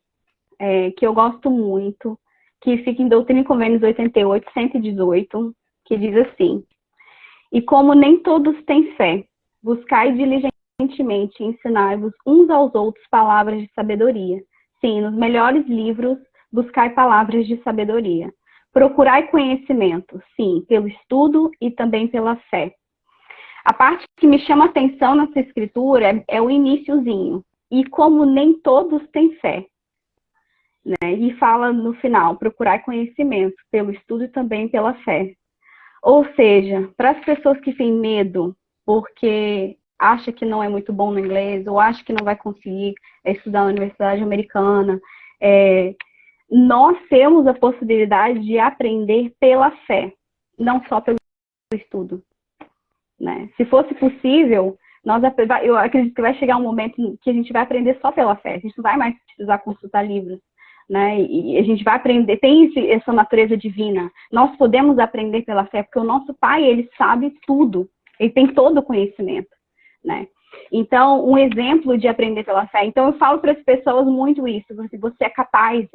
que eu gosto muito, que fica em Doutrina e Convênios 88, 118, que diz assim: e como nem todos têm fé, buscai diligentemente diligentemente ensinai-vos uns aos outros palavras de sabedoria. Sim, nos melhores livros buscai palavras de sabedoria. Procurai conhecimento, sim, pelo estudo e também pela fé. A parte que me chama a atenção nessa escritura é o iniciozinho. E como nem todos têm fé, né? E fala no final, procurar conhecimento pelo estudo e também pela fé. Ou seja, para as pessoas que têm medo porque acha que não é muito bom no inglês ou acha que não vai conseguir estudar na universidade americana, nós temos a possibilidade de aprender pela fé, não só pelo estudo, né? Se fosse possível, eu acredito que vai chegar um momento que a gente vai aprender só pela fé, a gente não vai mais precisar consultar livros, né? E a gente vai aprender, tem essa natureza divina, nós podemos aprender pela fé, porque o nosso Pai, ele sabe tudo, ele tem todo o conhecimento, né? Então, um exemplo de aprender pela fé. Então, eu falo para as pessoas muito isso. Você é capaz,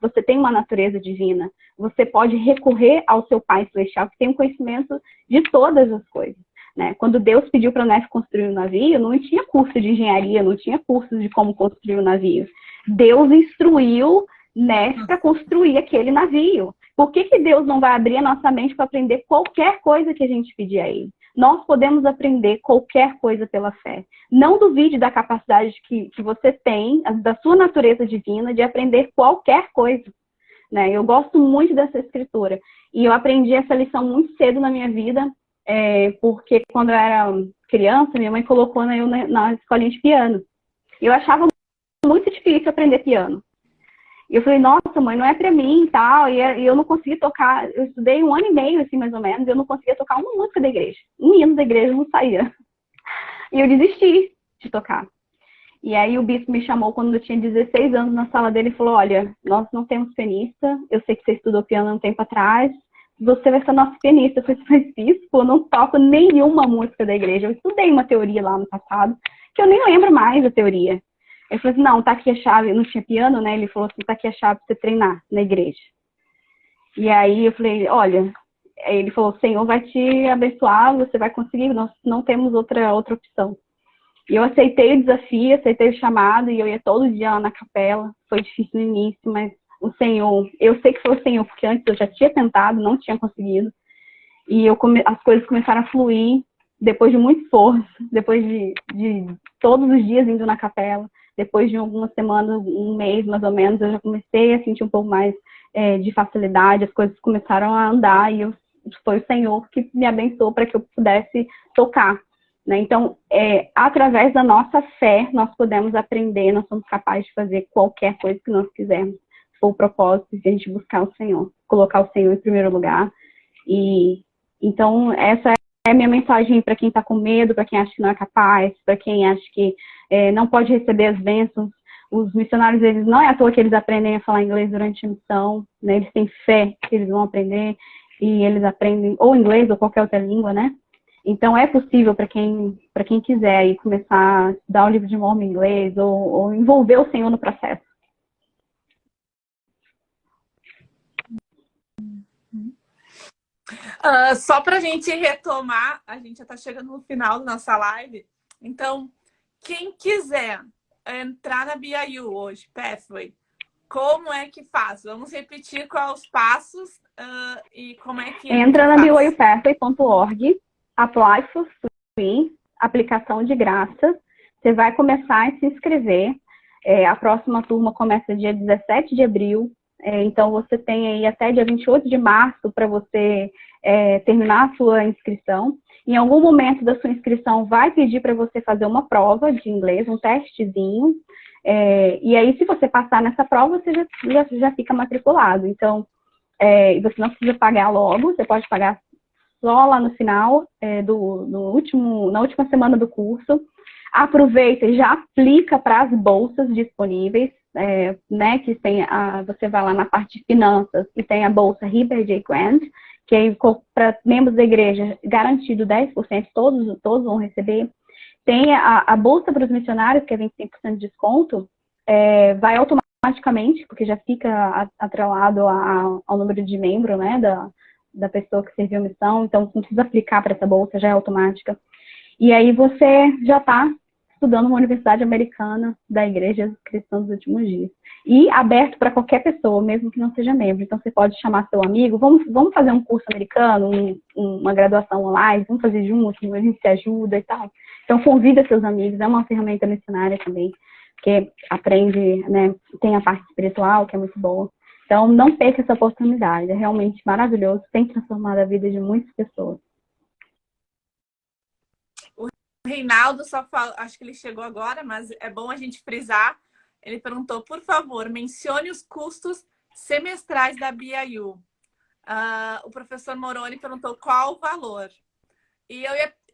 você tem uma natureza divina. Você pode recorrer ao seu Pai Celestial, que tem um conhecimento de todas as coisas, né? Quando Deus pediu para nós construir um navio, não tinha curso de engenharia, não tinha curso de como construir um navio. Deus instruiu Ness para construir aquele navio. Por que Deus não vai abrir a nossa mente para aprender qualquer coisa que a gente pedir a Ele? Nós podemos aprender qualquer coisa pela fé. Não duvide da capacidade que você tem, da sua natureza divina, de aprender qualquer coisa, né? Eu gosto muito dessa escritura. E eu aprendi essa lição muito cedo na minha vida, porque quando eu era criança, minha mãe colocou eu na escolinha de piano. E eu achava muito difícil aprender piano. E eu falei, nossa, mãe, não é pra mim e tal. E eu não consegui tocar, eu estudei 1 ano e meio, assim, mais ou menos, e eu não conseguia tocar uma música da igreja. Um hino da igreja não saía. E eu desisti de tocar. E aí o bispo me chamou quando eu tinha 16 anos na sala dele e falou, olha, nós não temos pianista, eu sei que você estudou piano há um tempo atrás, você vai ser nosso pianista. Eu falei, mas bispo, eu não toco nenhuma música da igreja. Eu estudei uma teoria lá no passado, que eu nem lembro mais da teoria. Ele falou assim, não, tá aqui a chave, não tinha piano, né? Ele falou assim, tá aqui a chave pra você treinar na igreja. E aí eu falei, olha, ele falou, o Senhor vai te abençoar, você vai conseguir, nós não temos outra opção. E eu aceitei o desafio, aceitei o chamado, e eu ia todo dia lá na capela. Foi difícil no início, mas o Senhor, eu sei que foi o Senhor, porque antes eu já tinha tentado, não tinha conseguido. E as coisas começaram a fluir, depois de muito esforço, depois de todos os dias indo na capela. Depois de algumas semanas, um mês mais ou menos, eu já comecei a sentir um pouco mais de facilidade, as coisas começaram a andar e foi o Senhor que me abençoou para que eu pudesse tocar, né? Então, através da nossa fé, nós podemos aprender, nós somos capazes de fazer qualquer coisa que nós quisermos, se for o propósito de a gente buscar o Senhor, colocar o Senhor em primeiro lugar. E então, essa é a minha mensagem para quem está com medo, para quem acha que não é capaz, para quem acha que não pode receber as bênçãos. Os missionários, eles não é à toa que eles aprendem a falar inglês durante a missão, né? Eles têm fé que eles vão aprender e eles aprendem ou inglês ou qualquer outra língua, né? Então é possível para quem quiser aí começar a estudar o livro de Mormon em inglês ou envolver o Senhor no processo. Só para a gente retomar, a gente já está chegando no final da nossa live. Então, quem quiser entrar na BYU hoje, Pathway, como é que faz? Vamos repetir quais os passos e como é que entra na byupathway.org, apply for free, aplicação de graça. Você vai começar a se inscrever. A próxima turma começa dia 17 de abril. Então, você tem aí até dia 28 de março para você terminar a sua inscrição. Em algum momento da sua inscrição, vai pedir para você fazer uma prova de inglês, um testezinho. E aí, se você passar nessa prova, você já fica matriculado. Então, você não precisa pagar logo, você pode pagar só lá no final, na última semana do curso. Aproveita e já aplica para as bolsas disponíveis, né, que tem você vai lá na parte de finanças e tem a bolsa Heber J. Grant, que aí para membros da igreja garantido 10%, todos vão receber. Tem a bolsa para os missionários, que é 25% de desconto, vai automaticamente, porque já fica atrelado ao número de membro, né, da pessoa que serviu a missão, então não precisa aplicar para essa bolsa, já é automática. E aí você já está estudando numa universidade americana da Igreja Cristã dos Últimos Dias. E aberto para qualquer pessoa, mesmo que não seja membro. Então, você pode chamar seu amigo, vamos fazer um curso americano, uma graduação online, vamos fazer juntos, a gente se ajuda e tal. Então, convida seus amigos, é uma ferramenta missionária também, que aprende, né, tem a parte espiritual, que é muito boa. Então, não perca essa oportunidade, é realmente maravilhoso, tem transformado a vida de muitas pessoas. O Reinaldo só fala, acho que ele chegou agora, mas é bom a gente frisar. Ele perguntou, por favor, mencione os custos semestrais da BIU. O professor Moroni perguntou qual o valor. E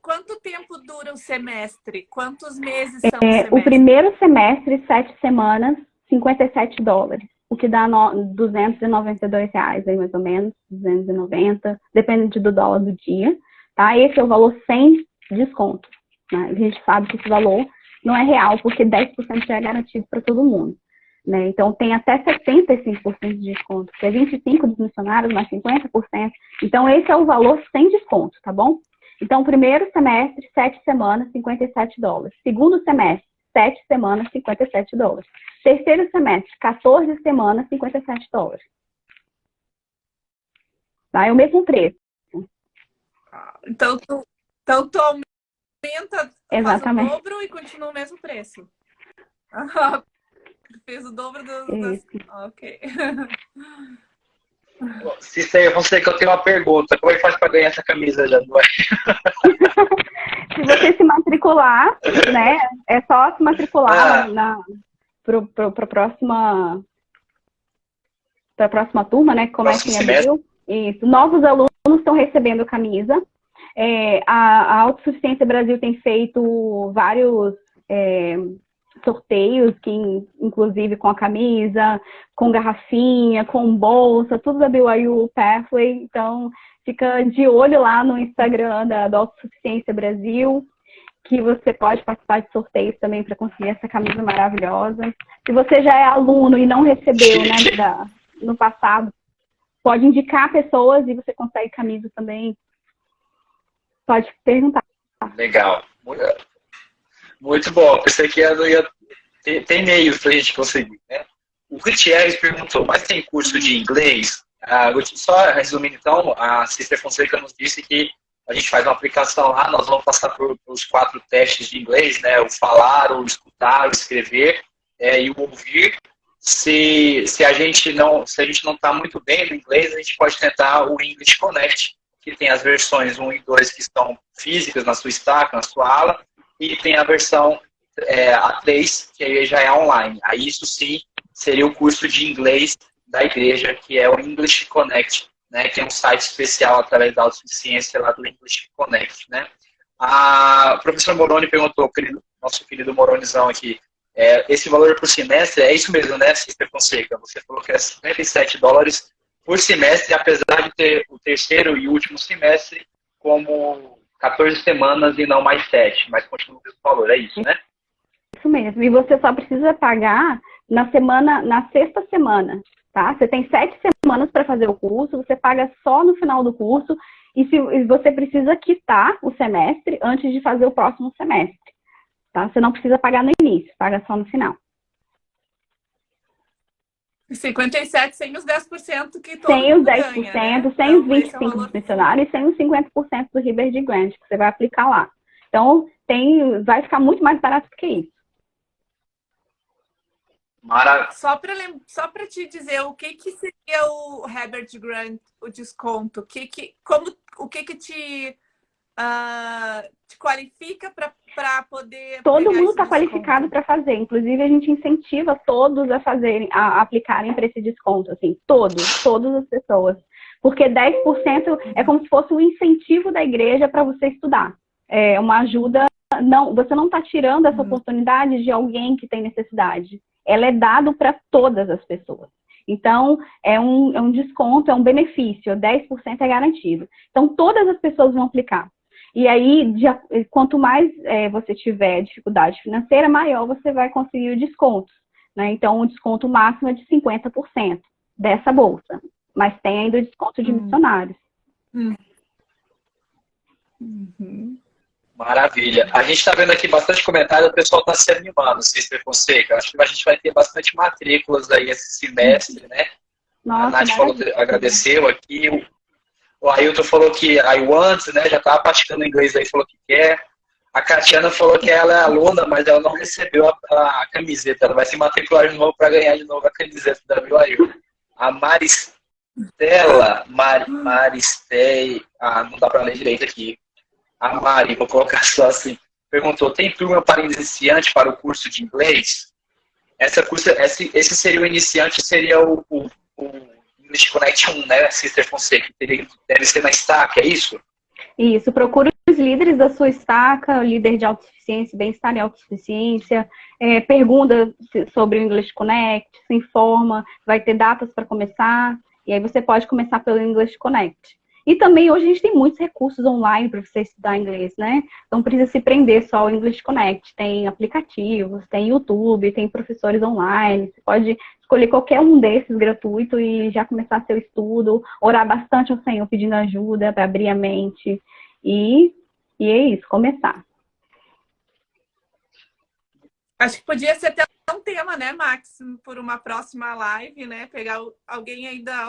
quanto tempo dura o semestre? Quantos meses são o semestre? O primeiro semestre, 7 semanas, $57. O que dá R$292, aí mais ou menos, 290, depende do dólar do dia, tá? Esse é o valor sem desconto, né? A gente sabe que esse valor não é real, porque 10% já é garantido para todo mundo, né? Então, tem até 75% de desconto, que é 25% dos missionários, mais 50%. Então, esse é o valor sem desconto, tá bom? Então, primeiro semestre, 7 semanas, $57. Segundo semestre, 7 semanas, $57. Terceiro semestre, 14 semanas, $57. Tá? É o mesmo preço. Então, tu aumenta, faz o dobro e continua o mesmo preço. Fez o dobro das... Ok. Cícera, eu sei que eu tenho uma pergunta. Como é que faz para ganhar essa camisa já? Se você se matricular, né? É só se matricular para a próxima turma, né? Que começa em abril. Isso. Novos alunos estão recebendo camisa. A Autossuficiência Brasil tem feito vários sorteios, que inclusive com a camisa, com garrafinha, com bolsa, tudo da BYU Pathway. Então, fica de olho lá no Instagram da Autossuficiência Brasil, que você pode participar de sorteios também para conseguir essa camisa maravilhosa. Se você já é aluno e não recebeu, né, no passado, pode indicar pessoas e você consegue camisa também. Pode perguntar. Legal. Muito bom. Pensei que ia ter meios para a gente conseguir, né? O Gutierrez perguntou, mas tem curso de inglês? Só resumindo, então, a Cícera Fonseca nos disse que a gente faz uma aplicação lá, nós vamos passar por os 4 testes de inglês, né? O falar, o escutar, o escrever e o ouvir. Se a gente não está muito bem no inglês, a gente pode tentar o English Connect, que tem as versões 1 e 2 que estão físicas na sua estaca, na sua ala, e tem a versão A3, que aí já é online. Aí isso sim seria o curso de inglês da igreja, que é o English Connect, né, que é um site especial através da autossuficiência lá do English Connect, né. A professora Moroni perguntou, nosso querido Moronizão aqui, esse valor por semestre, é isso mesmo, né, Cícera Fonseca? Você falou que é $57 por semestre, apesar de ter o terceiro e último semestre como 14 semanas e não mais 7, mas continua o mesmo valor, é isso, né? Isso mesmo, e você só precisa pagar na 6ª semana, tá? Você tem 7 semanas para fazer o curso, você paga só no final do curso, e você precisa quitar o semestre antes de fazer o próximo semestre, tá? Você não precisa pagar no início, paga só no final. 57 sem os 10% que todo sem mundo os 10%, ganha, né? sem os então, 25% dos missionários e sem os 50% do River de Grant, que você vai aplicar lá. Então, vai ficar muito mais barato do que isso. Só para te dizer, o que seria o Herbert Grant, o desconto? O que te qualifica para poder... Todo mundo está qualificado para fazer. Inclusive, a gente incentiva todos a aplicarem para esse desconto. Assim, todas as pessoas. Porque 10% é como se fosse um incentivo da igreja para você estudar. É uma ajuda... você não está tirando essa oportunidade de alguém que tem necessidade. Ela é dada para todas as pessoas. Então, é um desconto, é um benefício, 10% é garantido. Então, todas as pessoas vão aplicar. E aí, quanto mais você tiver dificuldade financeira, maior você vai conseguir o desconto, né? Então, o desconto máximo é de 50% dessa bolsa. Mas tem ainda o desconto de missionários. Uhum. Maravilha. A gente está vendo aqui bastante comentário, o pessoal está se animando, Sister Fonseca. Acho que a gente vai ter bastante matrículas aí esse semestre, né? A Nossa, Nath falou, agradeceu aqui. O Ailton falou que I want, né? Já estava praticando inglês aí, falou que quer. A Catiana falou que ela é aluna, mas ela não recebeu a camiseta. Ela vai se matricular de novo para ganhar de novo a camiseta da BYU. A Maristela, Maristei, não dá para ler direito aqui. A Mari, vou colocar só assim, perguntou, tem turma para iniciante para o curso de inglês? Esse seria o iniciante, seria o English Connect 1, né, Sister Fonseca? Deve ser na estaca, é isso? Isso, procure os líderes da sua estaca, o líder de autossuficiência, bem-estar e autossuficiência, pergunta sobre o English Connect, se informa, vai ter datas para começar, e aí você pode começar pelo English Connect. E também hoje a gente tem muitos recursos online para você estudar inglês, né? Não precisa se prender só ao English Connect. Tem aplicativos, tem YouTube, tem professores online. Você pode escolher qualquer um desses gratuito e já começar seu estudo, orar bastante ao Senhor pedindo ajuda para abrir a mente. E é isso, começar. Acho que podia ser até um tema, né, Max, por uma próxima live, né? Pegar alguém aí da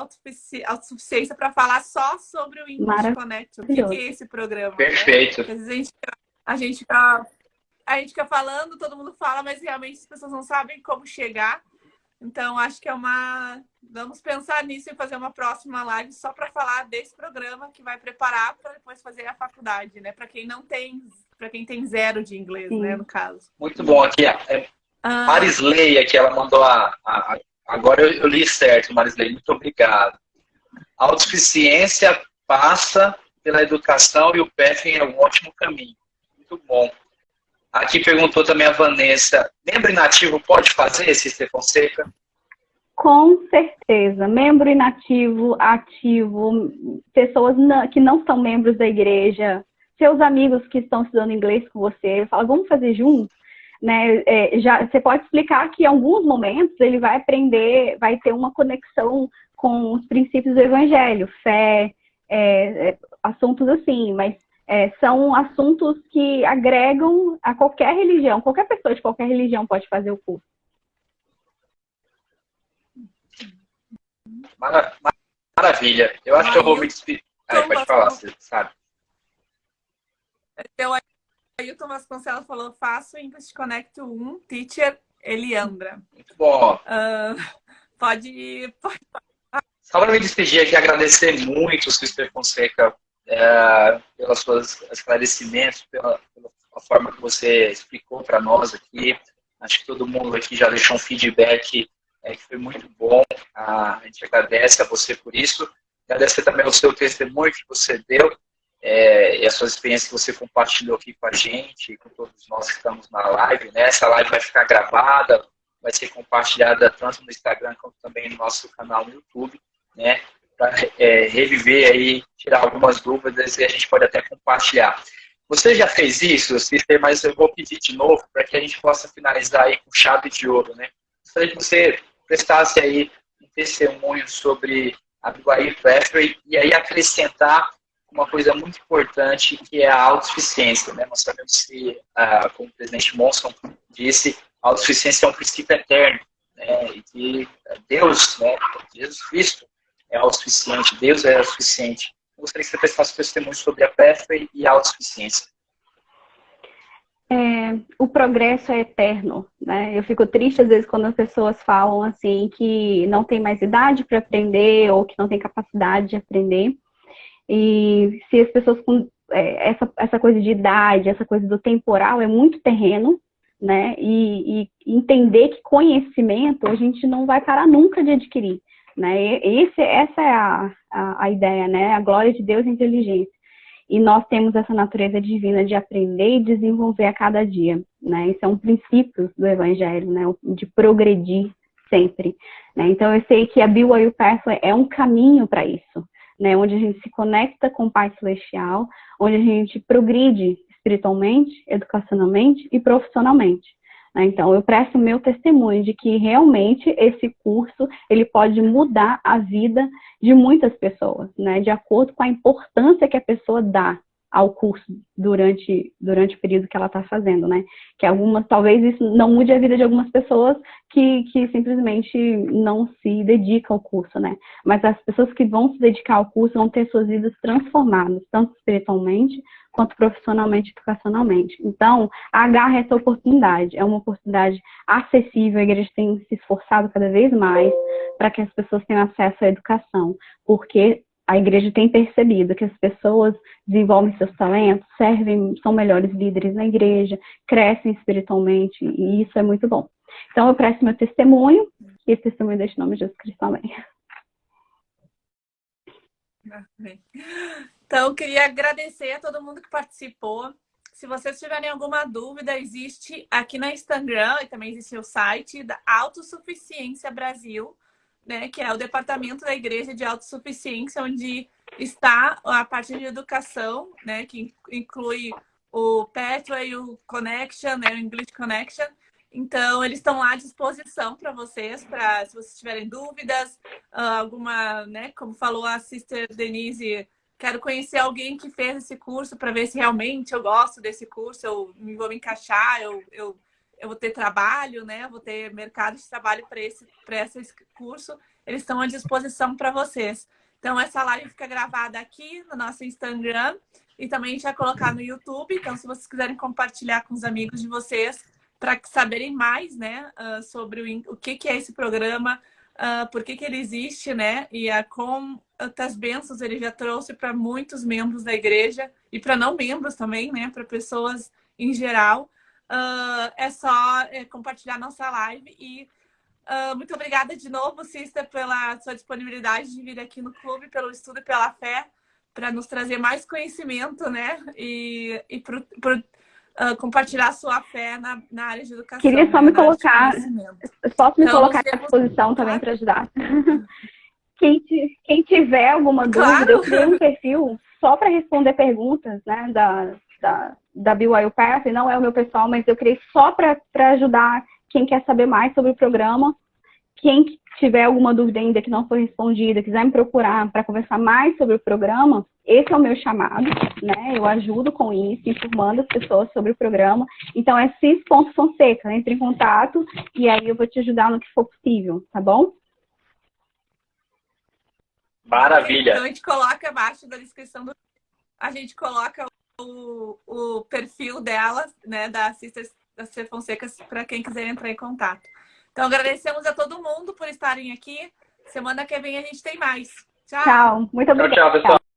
autossuficiência para falar só sobre o English Connect. O que é esse programa? Perfeito. Né? Às vezes a gente fica falando, todo mundo fala, mas realmente as pessoas não sabem como chegar. Então, acho que vamos pensar nisso e fazer uma próxima live só para falar desse programa que vai preparar para depois fazer a faculdade, né? Para quem tem 0 de inglês, né, no caso. Muito bom. Aqui, Marisleia, que ela mandou agora eu li certo, Marisleia, muito obrigado. A autossuficiência passa pela educação e o PEF é um ótimo caminho. Muito bom. Aqui perguntou também a Vanessa, membro inativo pode fazer, Sister Fonseca? Com certeza. Membro inativo, ativo, pessoas que não são membros da igreja, seus amigos que estão estudando inglês com você, fala, vamos fazer junto? Né? Você pode explicar que em alguns momentos ele vai aprender, vai ter uma conexão com os princípios do evangelho, fé, assuntos assim, mas são assuntos que agregam a qualquer religião. Qualquer pessoa de qualquer religião pode fazer o curso. Maravilha. Eu acho que eu vou me despedir. Pode falar, você sabe. Então, Ailton Vasconcelos falou, faço English Connect 1, Teacher Eliandra. Muito bom. Pode. Só para me despedir aqui, agradecer muito, Sister Fonseca, pelos seus esclarecimentos, pela forma que você explicou para nós aqui. Acho que todo mundo aqui já deixou um feedback que foi muito bom. A gente agradece a você por isso. Agradecer também o seu testemunho que você deu e as suas experiências que você compartilhou aqui com a gente, com todos nós que estamos na live. Né? Essa live vai ficar gravada, vai ser compartilhada tanto no Instagram quanto também no nosso canal no YouTube, né? Para reviver aí, tirar algumas dúvidas e a gente pode até compartilhar. Você já fez isso, Sister, mas eu vou pedir de novo para que a gente possa finalizar aí com chave de ouro, né? Gostaria que você prestasse aí um testemunho sobre a BYU Pathway e aí acrescentar uma coisa muito importante que é a autossuficiência, né? Nós sabemos que, como o presidente Monson disse, a autossuficiência é um princípio eterno, né? E que Deus, né? Jesus Cristo é autossuficiente, Deus é autossuficiente. Eu gostaria que você prestasse um testemunho sobre a Pathway e a autossuficiência. O progresso é eterno, né? Eu fico triste às vezes quando as pessoas falam assim que não tem mais idade para aprender ou que não tem capacidade de aprender. E se as pessoas com essa coisa de idade, essa coisa do temporal é muito terreno, né? E entender que conhecimento a gente não vai parar nunca de adquirir, né? Essa é a ideia, né? A glória de Deus e a inteligência. E nós temos essa natureza divina de aprender e desenvolver a cada dia, né? Isso é um princípio do Evangelho, né? De progredir sempre, né? Então eu sei que a BYU Pathway é um caminho para isso, né? Onde a gente se conecta com o Pai Celestial, onde a gente progride espiritualmente, educacionalmente e profissionalmente. Então, eu presto o meu testemunho de que realmente esse curso ele pode mudar a vida de muitas pessoas, né? De acordo com a importância que a pessoa dá ao curso durante o período que ela está fazendo, né? Que talvez isso não mude a vida de algumas pessoas que simplesmente não se dedicam ao curso, né? Mas as pessoas que vão se dedicar ao curso vão ter suas vidas transformadas, tanto espiritualmente quanto profissionalmente e educacionalmente. Então, agarre essa oportunidade. É uma oportunidade acessível, a igreja tem se esforçado cada vez mais para que as pessoas tenham acesso à educação, porque a igreja tem percebido que as pessoas desenvolvem seus talentos, servem, são melhores líderes na igreja, crescem espiritualmente, e isso é muito bom. Então, eu presto meu testemunho, e esse testemunho deixa o nome de Jesus Cristo. Amém. Então, eu queria agradecer a todo mundo que participou. Se vocês tiverem alguma dúvida, existe aqui no Instagram e também existe o site da Autossuficiência Brasil, né, que é o departamento da Igreja de Autossuficiência, onde está a parte de educação, né, que inclui o Pathway, o Connection, né, o English Connection. Então, eles estão lá à disposição para vocês, se vocês tiverem dúvidas, alguma, né, como falou a Sister Denise, quero conhecer alguém que fez esse curso para ver se realmente eu gosto desse curso, eu vou me encaixar, eu vou ter trabalho, né? Eu vou ter mercado de trabalho para esse curso. Eles estão à disposição para vocês. Então, essa live fica gravada aqui no nosso Instagram e também a gente vai colocar no YouTube. Então, se vocês quiserem compartilhar com os amigos de vocês para saberem mais, né, sobre o que é esse programa, por que ele existe, né? E quantas bênçãos ele já trouxe para muitos membros da igreja e para não membros também, né? Para pessoas em geral. É só compartilhar nossa live e muito obrigada de novo, Sister, pela sua disponibilidade de vir aqui no clube, pelo estudo e pela fé, para nos trazer mais conhecimento, né? E por compartilhar a sua fé na área de educação. Queria só né? me colocar, posso me então, colocar à disposição também para ajudar. Quem tiver alguma dúvida, claro. Eu criei um perfil só para responder perguntas, né, da BYU Path, não é o meu pessoal, mas eu criei só para ajudar quem quer saber mais sobre o programa. Quem tiver alguma dúvida ainda que não foi respondida, quiser me procurar para conversar mais sobre o programa, esse é o meu chamado, né? Eu ajudo com isso, informando as pessoas sobre o programa. Então, é cis.fonseca, entre em contato e aí eu vou te ajudar no que for possível, tá bom? Maravilha! Então, a gente coloca abaixo da descrição a gente coloca o perfil dela, né, da Sister Fonseca, para quem quiser entrar em contato. Então, agradecemos a todo mundo por estarem aqui. Semana que vem a gente tem mais. Tchau! Tchau! Muito obrigada! Tchau, pessoal!